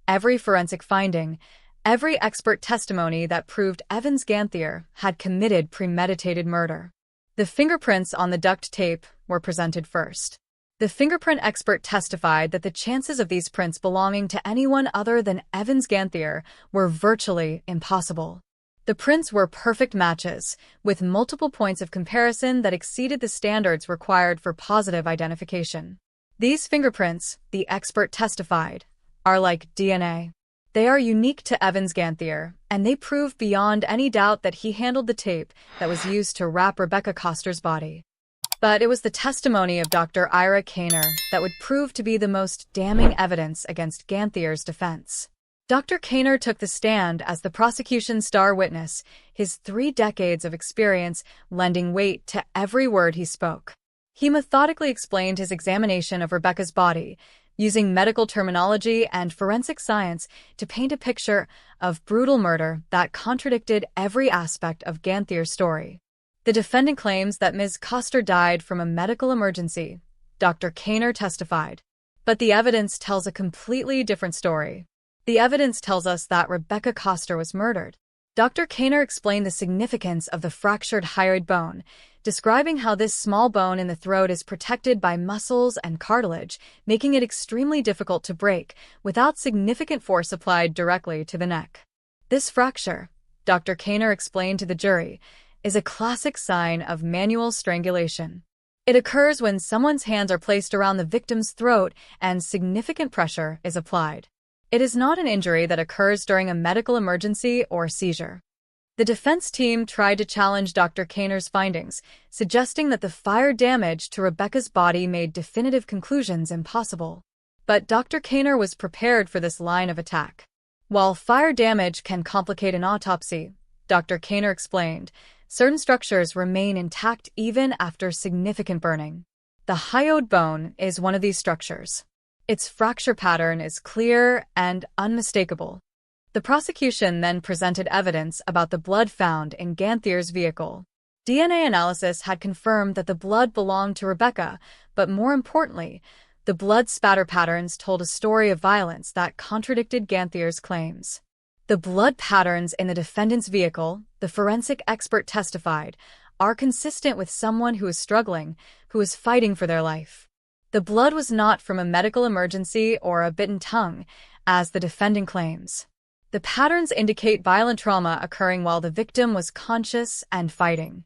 every forensic finding, every expert testimony that proved Evans Ganthier had committed premeditated murder. The fingerprints on the duct tape were presented first. The fingerprint expert testified that the chances of these prints belonging to anyone other than Evans Ganthier were virtually impossible. The prints were perfect matches, with multiple points of comparison that exceeded the standards required for positive identification. These fingerprints, the expert testified, are like DNA. They are unique to Evans Ganthier, and they prove beyond any doubt that he handled the tape that was used to wrap Rebecca Koster's body. But it was the testimony of Dr. Ira Kaner that would prove to be the most damning evidence against Ganthier's defense. Dr. Kaner took the stand as the prosecution's star witness, his 3 decades of experience lending weight to every word he spoke. He methodically explained his examination of Rebecca's body, using medical terminology and forensic science to paint a picture of brutal murder that contradicted every aspect of Ganthier's story. The defendant claims that Ms. Koster died from a medical emergency, Dr. Kaner testified. But the evidence tells a completely different story. The evidence tells us that Rebecca Koster was murdered. Dr. Kaner explained the significance of the fractured hyoid bone, describing how this small bone in the throat is protected by muscles and cartilage, making it extremely difficult to break without significant force applied directly to the neck. This fracture, Dr. Kaner explained to the jury, is a classic sign of manual strangulation. It occurs when someone's hands are placed around the victim's throat and significant pressure is applied. It is not an injury that occurs during a medical emergency or seizure. The defense team tried to challenge Dr. Kaner's findings, suggesting that the fire damage to Rebecca's body made definitive conclusions impossible. But Dr. Kaner was prepared for this line of attack. While fire damage can complicate an autopsy, Dr. Kaner explained, certain structures remain intact even after significant burning. The hyoid bone is one of these structures. Its fracture pattern is clear and unmistakable. The prosecution then presented evidence about the blood found in Ganthier's vehicle. DNA analysis had confirmed that the blood belonged to Rebecca, but more importantly, the blood spatter patterns told a story of violence that contradicted Ganthier's claims. The blood patterns in the defendant's vehicle, the forensic expert testified, are consistent with someone who is struggling, who is fighting for their life. The blood was not from a medical emergency or a bitten tongue, as the defendant claims. The patterns indicate violent trauma occurring while the victim was conscious and fighting.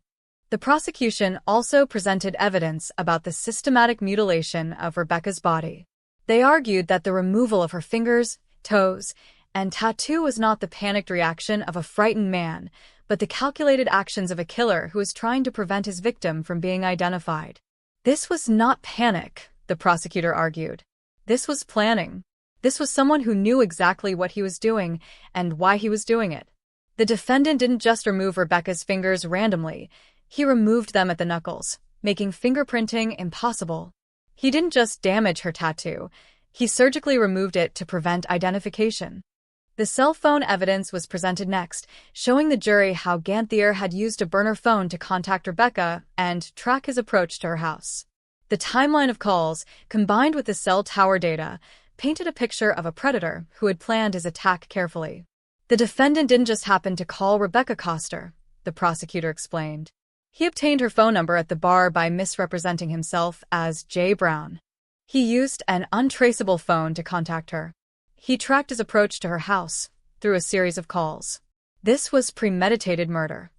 The prosecution also presented evidence about the systematic mutilation of Rebecca's body. They argued that the removal of her fingers, toes, and tattoo was not the panicked reaction of a frightened man, but the calculated actions of a killer who was trying to prevent his victim from being identified. This was not panic, the prosecutor argued. This was planning. This was someone who knew exactly what he was doing and why he was doing it. The defendant didn't just remove Rebecca's fingers randomly. He removed them at the knuckles, making fingerprinting impossible. He didn't just damage her tattoo. He surgically removed it to prevent identification. The cell phone evidence was presented next, showing the jury how Ganthier had used a burner phone to contact Rebecca and track his approach to her house. The timeline of calls, combined with the cell tower data, painted a picture of a predator who had planned his attack carefully. The defendant didn't just happen to call Rebecca Koster, the prosecutor explained. He obtained her phone number at the bar by misrepresenting himself as J. Brown. He used an untraceable phone to contact her. He tracked his approach to her house through a series of calls. This was premeditated murder.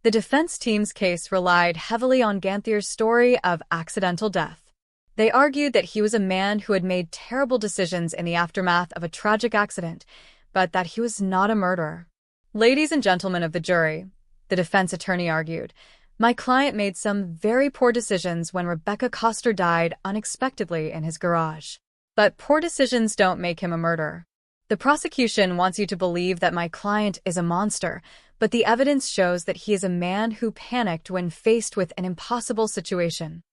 The defense team's case relied heavily on Ganthier's story of accidental death. They argued that he was a man who had made terrible decisions in the aftermath of a tragic accident, but that he was not a murderer. Ladies and gentlemen of the jury, the defense attorney argued, my client made some very poor decisions when Rebecca Koster died unexpectedly in his garage. But poor decisions don't make him a murderer. The prosecution wants you to believe that my client is a monster, but the evidence shows that he is a man who panicked when faced with an impossible situation.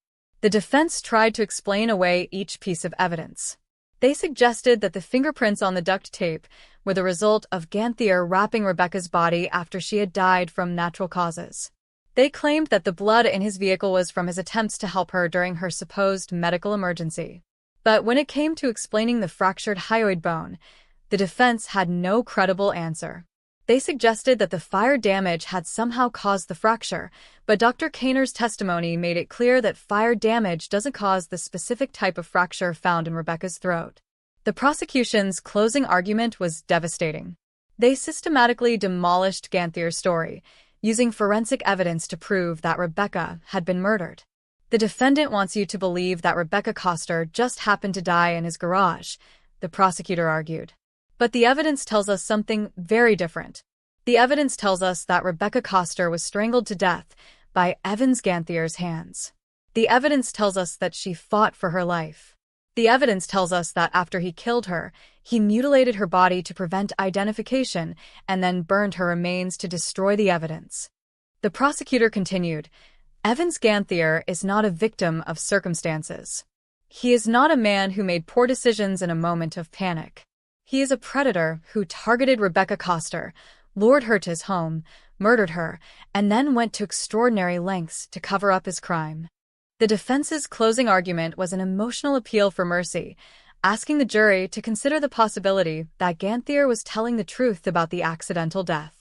The defense tried to explain away each piece of evidence. They suggested that the fingerprints on the duct tape were the result of Ganthier wrapping Rebecca's body after she had died from natural causes. They claimed that the blood in his vehicle was from his attempts to help her during her supposed medical emergency. But when it came to explaining the fractured hyoid bone, the defense had no credible answer. They suggested that the fire damage had somehow caused the fracture, but Dr. Kaner's testimony made it clear that fire damage doesn't cause the specific type of fracture found in Rebecca's throat. The prosecution's closing argument was devastating. They systematically demolished Ganthier's story, using forensic evidence to prove that Rebecca had been murdered. The defendant wants you to believe that Rebecca Koster just happened to die in his garage, the prosecutor argued. But the evidence tells us something very different. The evidence tells us that Rebecca Koster was strangled to death by Evans Ganthier's hands. The evidence tells us that she fought for her life. The evidence tells us that after he killed her, he mutilated her body to prevent identification and then burned her remains to destroy the evidence. The prosecutor continued, Evans Ganthier is not a victim of circumstances. He is not a man who made poor decisions in a moment of panic. He is a predator who targeted Rebecca Koster, lured her to his home, murdered her, and then went to extraordinary lengths to cover up his crime. The defense's closing argument was an emotional appeal for mercy, asking the jury to consider the possibility that Ganthier was telling the truth about the accidental death.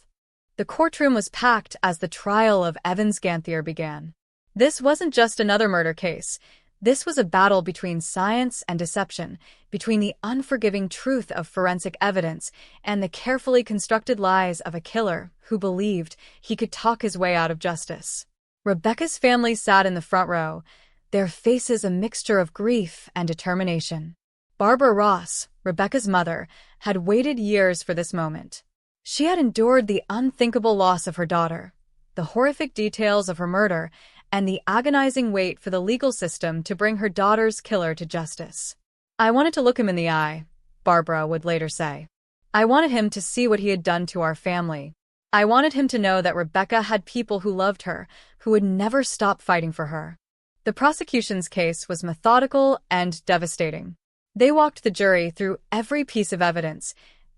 The courtroom was packed as the trial of Evans Ganthier began. This wasn't just another murder case. This was a battle between science and deception, between the unforgiving truth of forensic evidence and the carefully constructed lies of a killer who believed he could talk his way out of justice. Rebecca's family sat in the front row, their faces a mixture of grief and determination. Barbara Ross, Rebecca's mother, had waited years for this moment. She had endured the unthinkable loss of her daughter, the horrific details of her murder, and the agonizing wait for the legal system to bring her daughter's killer to justice. I wanted to look him in the eye, Barbara would later say. I wanted him to see what he had done to our family. I wanted him to know that Rebecca had people who loved her, who would never stop fighting for her. The prosecution's case was methodical and devastating. They walked the jury through every piece of evidence,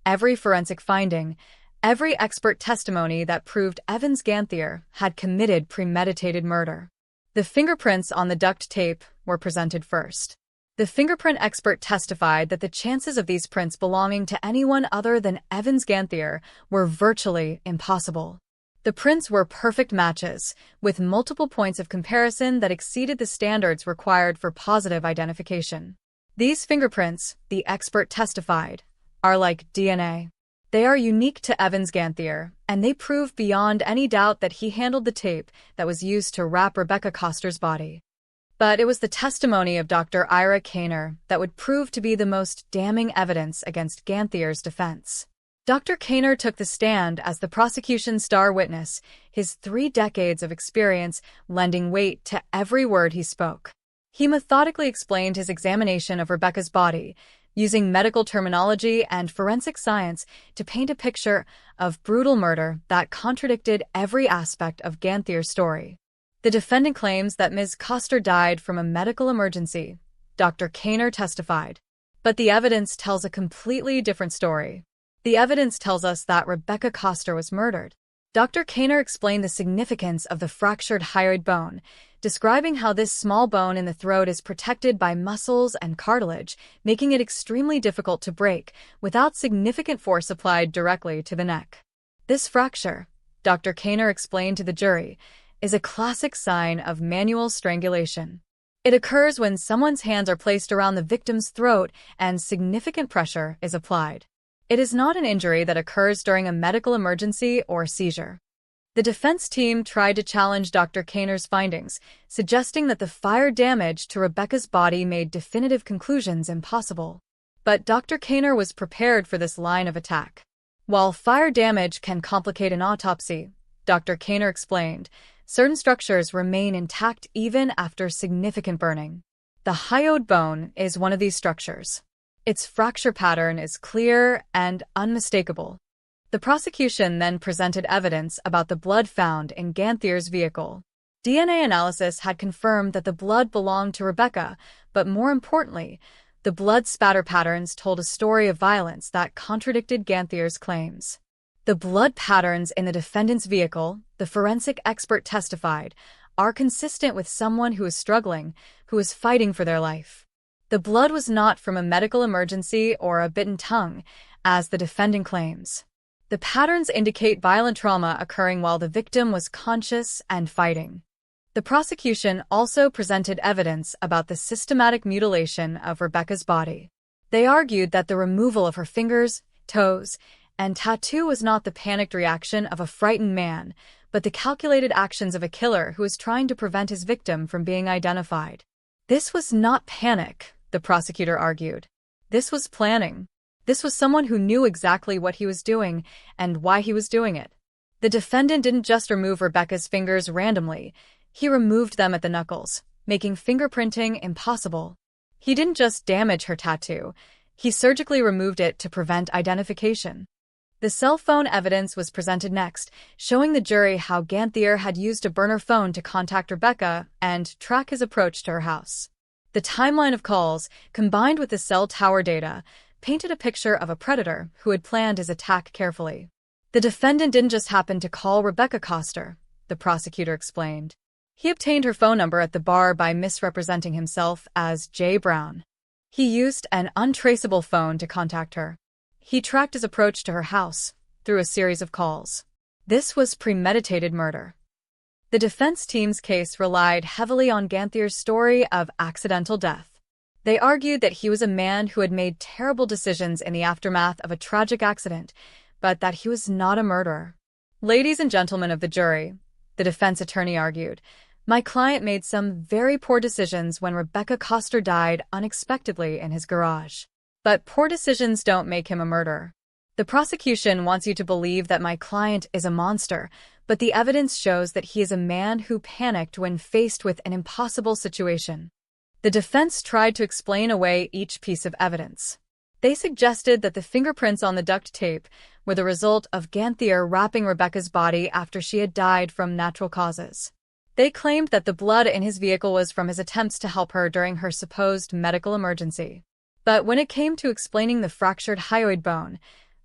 every forensic finding, every expert testimony that proved Evans Ganthier had committed premeditated murder. The fingerprints on the duct tape were presented first. The fingerprint expert testified that the chances of these prints belonging to anyone other than Evans Ganthier were virtually impossible. The prints were perfect matches, with multiple points of comparison that exceeded the standards required for positive identification. These fingerprints, the expert testified, are like DNA. They are unique to Evans Ganthier, and they prove beyond any doubt that he handled the tape that was used to wrap Rebecca Koster's body. But it was the testimony of Dr. Ira Kaner that would prove to be the most damning evidence against Ganthier's defense. Dr. Kaner took the stand as the prosecution's star witness, his 3 decades of experience lending weight to every word he spoke. He methodically explained his examination of Rebecca's body, using medical terminology and forensic science to paint a picture of brutal murder that contradicted every aspect of Ganthier's story. The defendant claims that Ms. Koster died from a medical emergency, Dr. Kaner testified. But the evidence tells a completely different story. The evidence tells us that Rebecca Koster was murdered. Dr. Kaner explained the significance of the fractured hyoid bone, describing how this small bone in the throat is protected by muscles and cartilage, making it extremely difficult to break without significant force applied directly to the neck. This fracture, Dr. Kaner explained to the jury, is a classic sign of manual strangulation. It occurs when someone's hands are placed around the victim's throat and significant pressure is applied. It is not an injury that occurs during a medical emergency or seizure. The defense team tried to challenge Dr. Kaner's findings, suggesting that the fire damage to Rebecca's body made definitive conclusions impossible. But Dr. Kaner was prepared for this line of attack. While fire damage can complicate an autopsy, Dr. Kaner explained, certain structures remain intact even after significant burning. The hyoid bone is one of these structures. Its fracture pattern is clear and unmistakable. The prosecution then presented evidence about the blood found in Ganthier's vehicle. DNA analysis had confirmed that the blood belonged to Rebecca, but more importantly, the blood spatter patterns told a story of violence that contradicted Ganthier's claims. The blood patterns in the defendant's vehicle, the forensic expert testified, are consistent with someone who is struggling, who is fighting for their life. The blood was not from a medical emergency or a bitten tongue, as the defendant claims. The patterns indicate violent trauma occurring while the victim was conscious and fighting. The prosecution also presented evidence about the systematic mutilation of Rebecca's body. They argued that the removal of her fingers, toes, and tattoo was not the panicked reaction of a frightened man, but the calculated actions of a killer who was trying to prevent his victim from being identified. This was not panic, the prosecutor argued. This was planning. This was someone who knew exactly what he was doing and why he was doing it. The defendant didn't just remove Rebecca's fingers randomly, he removed them at the knuckles, making fingerprinting impossible. He didn't just damage her tattoo, he surgically removed it to prevent identification. The cell phone evidence was presented next, showing the jury how Ganthier had used a burner phone to contact Rebecca and track his approach to her house. The timeline of calls, combined with the cell tower data, painted a picture of a predator who had planned his attack carefully. The defendant didn't just happen to call Rebecca Koster, the prosecutor explained. He obtained her phone number at the bar by misrepresenting himself as Jay Brown. He used an untraceable phone to contact her. He tracked his approach to her house through a series of calls. This was premeditated murder. The defense team's case relied heavily on Ganthier's story of accidental death. They argued that he was a man who had made terrible decisions in the aftermath of a tragic accident, but that he was not a murderer. Ladies and gentlemen of the jury, the defense attorney argued, my client made some very poor decisions when Rebecca Koster died unexpectedly in his garage. But poor decisions don't make him a murderer. The prosecution wants you to believe that my client is a monster, but the evidence shows that he is a man who panicked when faced with an impossible situation. The defense tried to explain away each piece of evidence. They suggested that the fingerprints on the duct tape were the result of Ganthier wrapping Rebecca's body after she had died from natural causes. They claimed that the blood in his vehicle was from his attempts to help her during her supposed medical emergency. But when it came to explaining the fractured hyoid bone,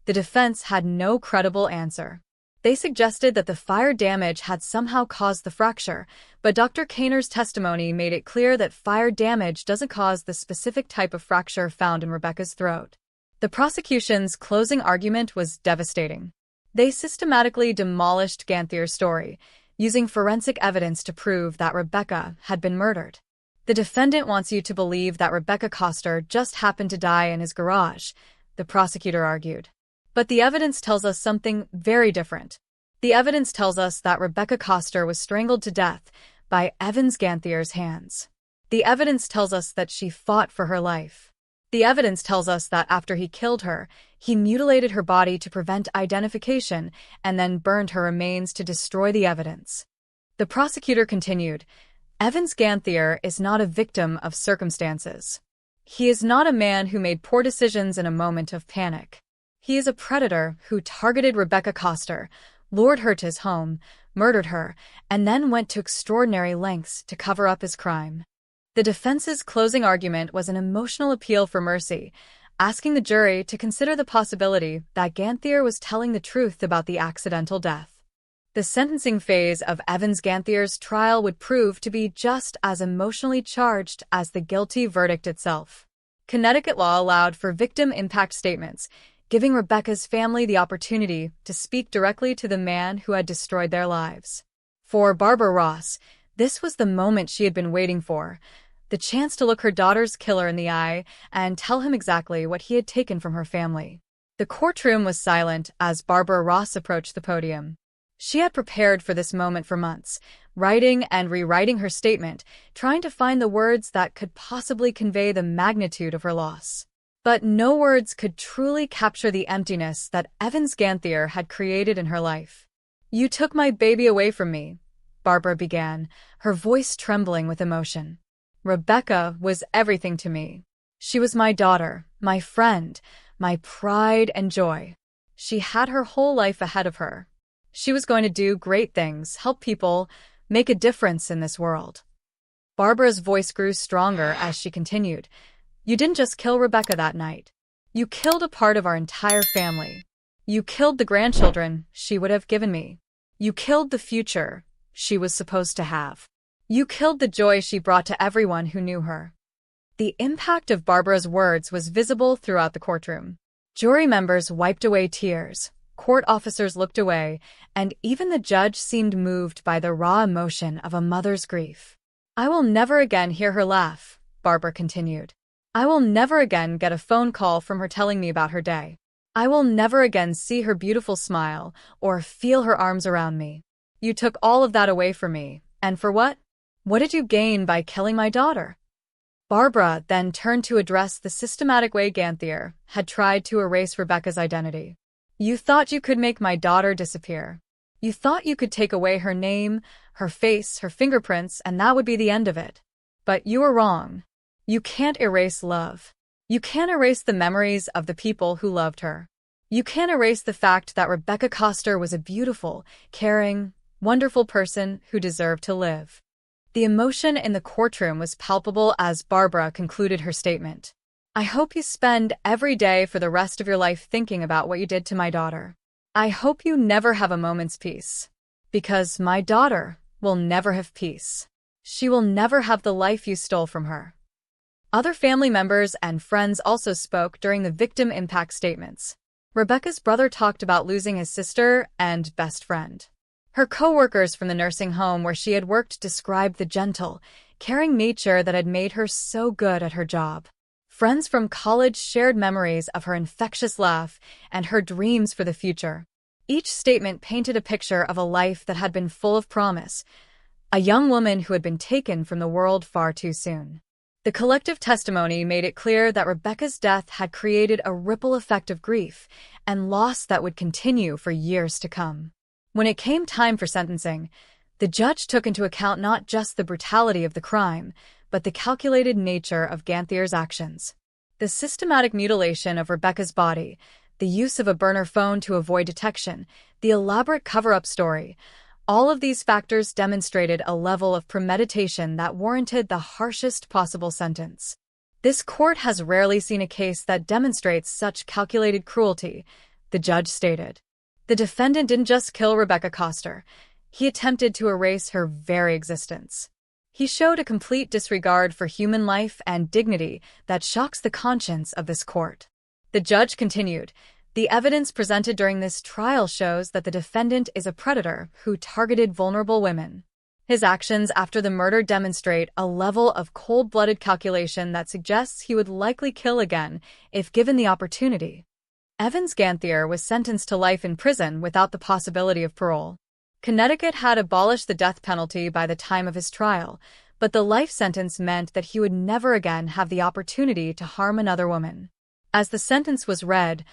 the defense had no credible answer. They suggested that the fire damage had somehow caused the fracture, but Dr. Kaner's testimony made it clear that fire damage doesn't cause the specific type of fracture found in Rebecca's throat. The prosecution's closing argument was devastating. They systematically demolished Ganthier's story, using forensic evidence to prove that Rebecca had been murdered. The defendant wants you to believe that Rebecca Koster just happened to die in his garage, the prosecutor argued. But the evidence tells us something very different. The evidence tells us that Rebecca Koster was strangled to death by Evans Ganthier's hands. The evidence tells us that she fought for her life. The evidence tells us that after he killed her, he mutilated her body to prevent identification and then burned her remains to destroy the evidence. The prosecutor continued, Evans Ganthier is not a victim of circumstances. He is not a man who made poor decisions in a moment of panic. He is a predator who targeted Rebecca Koster, lured her to his home, murdered her, and then went to extraordinary lengths to cover up his crime. The defense's closing argument was an emotional appeal for mercy, asking the jury to consider the possibility that Ganthier was telling the truth about the accidental death. The sentencing phase of Evans Ganthier's trial would prove to be just as emotionally charged as the guilty verdict itself. Connecticut law allowed for victim impact statements, giving Rebecca's family the opportunity to speak directly to the man who had destroyed their lives. For Barbara Ross, this was the moment she had been waiting for, the chance to look her daughter's killer in the eye and tell him exactly what he had taken from her family. The courtroom was silent as Barbara Ross approached the podium. She had prepared for this moment for months, writing and rewriting her statement, trying to find the words that could possibly convey the magnitude of her loss. But no words could truly capture the emptiness that Evans Ganthier had created in her life. "You took my baby away from me," Barbara began, her voice trembling with emotion. "Rebecca was everything to me. She was my daughter, my friend, my pride and joy. She had her whole life ahead of her. She was going to do great things, help people, make a difference in this world." Barbara's voice grew stronger as she continued. "You didn't just kill Rebecca that night. You killed a part of our entire family. You killed the grandchildren she would have given me. You killed the future she was supposed to have. You killed the joy she brought to everyone who knew her." The impact of Barbara's words was visible throughout the courtroom. Jury members wiped away tears. Court officers looked away, and even the judge seemed moved by the raw emotion of a mother's grief. "I will never again hear her laugh," Barbara continued. "I will never again get a phone call from her telling me about her day. I will never again see her beautiful smile or feel her arms around me. You took all of that away from me, and for what? What did you gain by killing my daughter?" Barbara then turned to address the systematic way Ganthier had tried to erase Rebecca's identity. "You thought you could make my daughter disappear. You thought you could take away her name, her face, her fingerprints, and that would be the end of it. But you were wrong. You can't erase love. You can't erase the memories of the people who loved her. You can't erase the fact that Rebecca Koster was a beautiful, caring, wonderful person who deserved to live." The emotion in the courtroom was palpable as Barbara concluded her statement. "I hope you spend every day for the rest of your life thinking about what you did to my daughter. I hope you never have a moment's peace. Because my daughter will never have peace. She will never have the life you stole from her." Other family members and friends also spoke during the victim impact statements. Rebecca's brother talked about losing his sister and best friend. Her co-workers from the nursing home where she had worked described the gentle, caring nature that had made her so good at her job. Friends from college shared memories of her infectious laugh and her dreams for the future. Each statement painted a picture of a life that had been full of promise, a young woman who had been taken from the world far too soon. The collective testimony made it clear that Rebecca's death had created a ripple effect of grief and loss that would continue for years to come. When it came time for sentencing, the judge took into account not just the brutality of the crime, but the calculated nature of Ganthier's actions. The systematic mutilation of Rebecca's body, the use of a burner phone to avoid detection, the elaborate cover-up story, all of these factors demonstrated a level of premeditation that warranted the harshest possible sentence. "This court has rarely seen a case that demonstrates such calculated cruelty," the judge stated. "The defendant didn't just kill Rebecca Koster. He attempted to erase her very existence. He showed a complete disregard for human life and dignity that shocks the conscience of this court." The judge continued, "The evidence presented during this trial shows that the defendant is a predator who targeted vulnerable women. His actions after the murder demonstrate a level of cold-blooded calculation that suggests he would likely kill again if given the opportunity." Evans Ganthier was sentenced to life in prison without the possibility of parole. Connecticut had abolished the death penalty by the time of his trial, but the life sentence meant that he would never again have the opportunity to harm another woman. As the sentence was read,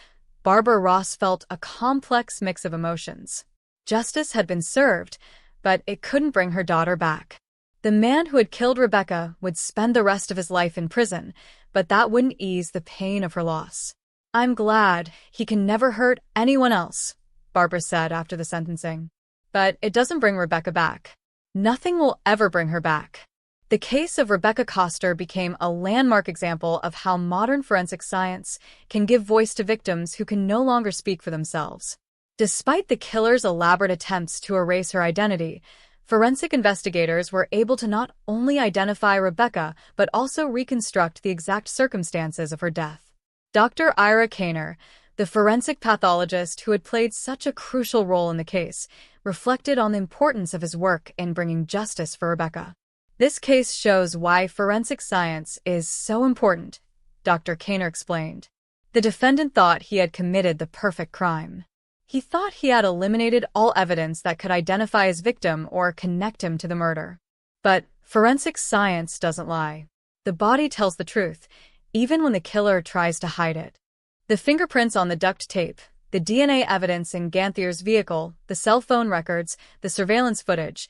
Barbara Ross felt a complex mix of emotions. Justice had been served, but it couldn't bring her daughter back. The man who had killed Rebecca would spend the rest of his life in prison, but that wouldn't ease the pain of her loss. "I'm glad he can never hurt anyone else," Barbara said after the sentencing. But it doesn't bring Rebecca back. Nothing will ever bring her back. The case of Rebecca Koster became a landmark example of how modern forensic science can give voice to victims who can no longer speak for themselves. Despite the killer's elaborate attempts to erase her identity, forensic investigators were able to not only identify Rebecca but also reconstruct the exact circumstances of her death. Dr. Ira Kaner, the forensic pathologist who had played such a crucial role in the case, reflected on the importance of his work in bringing justice for Rebecca. "This case shows why forensic science is so important," Dr. Kaner explained. The defendant thought he had committed the perfect crime. He thought he had eliminated all evidence that could identify his victim or connect him to the murder. But forensic science doesn't lie. The body tells the truth, even when the killer tries to hide it. The fingerprints on the duct tape, the DNA evidence in Ganthier's vehicle, the cell phone records, the surveillance footage,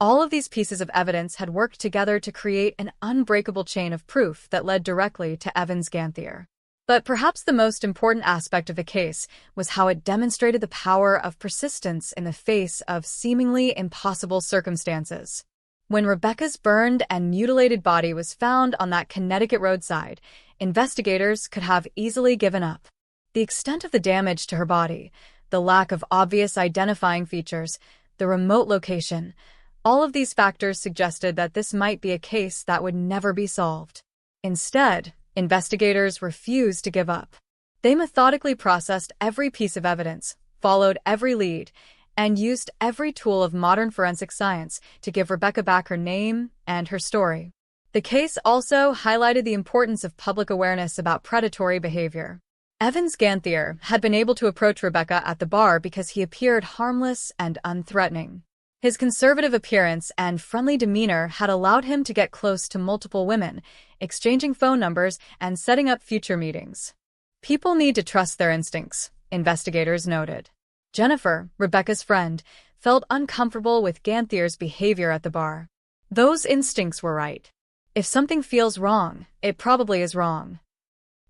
all of these pieces of evidence had worked together to create an unbreakable chain of proof that led directly to Evans Ganthier. But perhaps the most important aspect of the case was how it demonstrated the power of persistence in the face of seemingly impossible circumstances. When Rebecca's burned and mutilated body was found on that Connecticut roadside, investigators could have easily given up. The extent of the damage to her body, the lack of obvious identifying features, the remote location, all of these factors suggested that this might be a case that would never be solved. Instead, investigators refused to give up. They methodically processed every piece of evidence, followed every lead, and used every tool of modern forensic science to give Rebecca back her name and her story. The case also highlighted the importance of public awareness about predatory behavior. Evans Ganthier had been able to approach Rebecca at the bar because he appeared harmless and unthreatening. His conservative appearance and friendly demeanor had allowed him to get close to multiple women, exchanging phone numbers and setting up future meetings. People need to trust their instincts, investigators noted. Jennifer, Rebecca's friend, felt uncomfortable with Ganthier's behavior at the bar. Those instincts were right. If something feels wrong, it probably is wrong.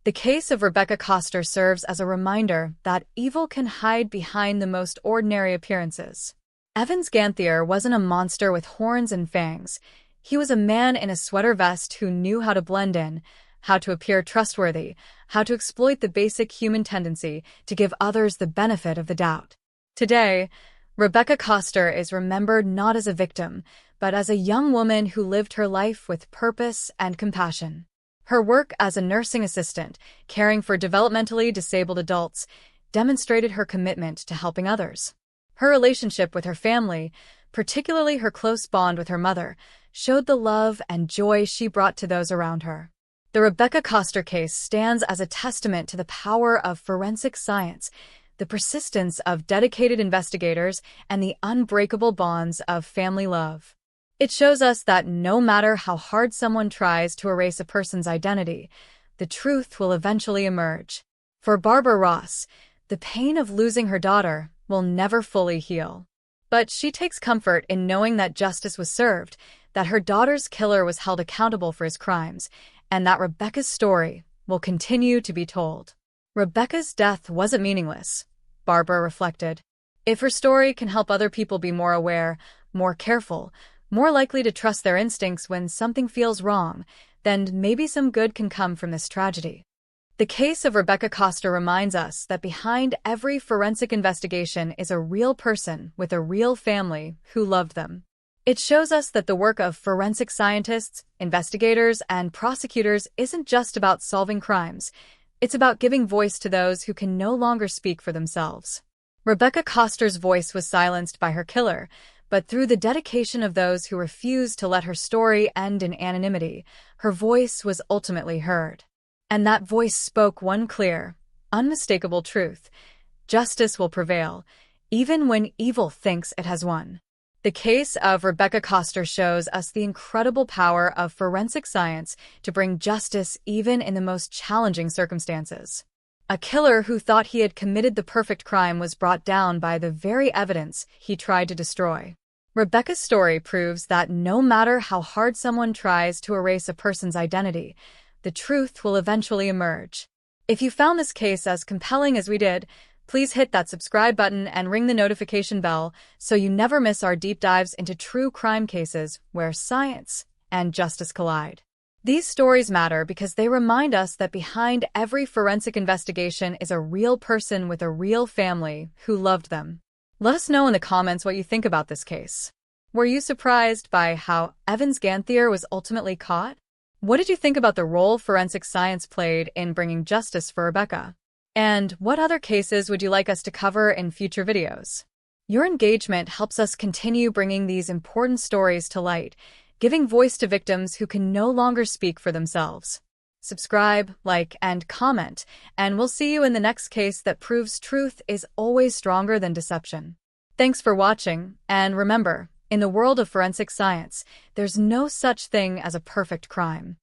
The case of Rebecca Koster serves as a reminder that evil can hide behind the most ordinary appearances. Evans Ganthier wasn't a monster with horns and fangs. He was a man in a sweater vest who knew how to blend in, how to appear trustworthy, how to exploit the basic human tendency to give others the benefit of the doubt. Today, Rebecca Koster is remembered not as a victim, but as a young woman who lived her life with purpose and compassion. Her work as a nursing assistant, caring for developmentally disabled adults, demonstrated her commitment to helping others. Her relationship with her family, particularly her close bond with her mother, showed the love and joy she brought to those around her. The Rebecca Koster case stands as a testament to the power of forensic science, the persistence of dedicated investigators, and the unbreakable bonds of family love. It shows us that no matter how hard someone tries to erase a person's identity, the truth will eventually emerge. For Barbara Ross, the pain of losing her daughter will never fully heal. But she takes comfort in knowing that justice was served, that her daughter's killer was held accountable for his crimes, and that Rebecca's story will continue to be told. Rebecca's death wasn't meaningless, Barbara reflected. If her story can help other people be more aware, more careful, more likely to trust their instincts when something feels wrong, then maybe some good can come from this tragedy. The case of Rebecca Koster reminds us that behind every forensic investigation is a real person with a real family who loved them. It shows us that the work of forensic scientists, investigators, and prosecutors isn't just about solving crimes. It's about giving voice to those who can no longer speak for themselves. Rebecca Koster's voice was silenced by her killer, but through the dedication of those who refused to let her story end in anonymity, her voice was ultimately heard. And that voice spoke one clear, unmistakable truth. Justice will prevail, even when evil thinks it has won. The case of Rebecca Koster shows us the incredible power of forensic science to bring justice even in the most challenging circumstances. A killer who thought he had committed the perfect crime was brought down by the very evidence he tried to destroy. Rebecca's story proves that no matter how hard someone tries to erase a person's identity, the truth will eventually emerge. If you found this case as compelling as we did, please hit that subscribe button and ring the notification bell so you never miss our deep dives into true crime cases where science and justice collide. These stories matter because they remind us that behind every forensic investigation is a real person with a real family who loved them. Let us know in the comments what you think about this case. Were you surprised by how Evans Ganthier was ultimately caught? What did you think about the role forensic science played in bringing justice for Rebecca? And what other cases would you like us to cover in future videos? Your engagement helps us continue bringing these important stories to light, giving voice to victims who can no longer speak for themselves. Subscribe, like, and comment, and we'll see you in the next case that proves truth is always stronger than deception. Thanks for watching, and remember, in the world of forensic science, there's no such thing as a perfect crime.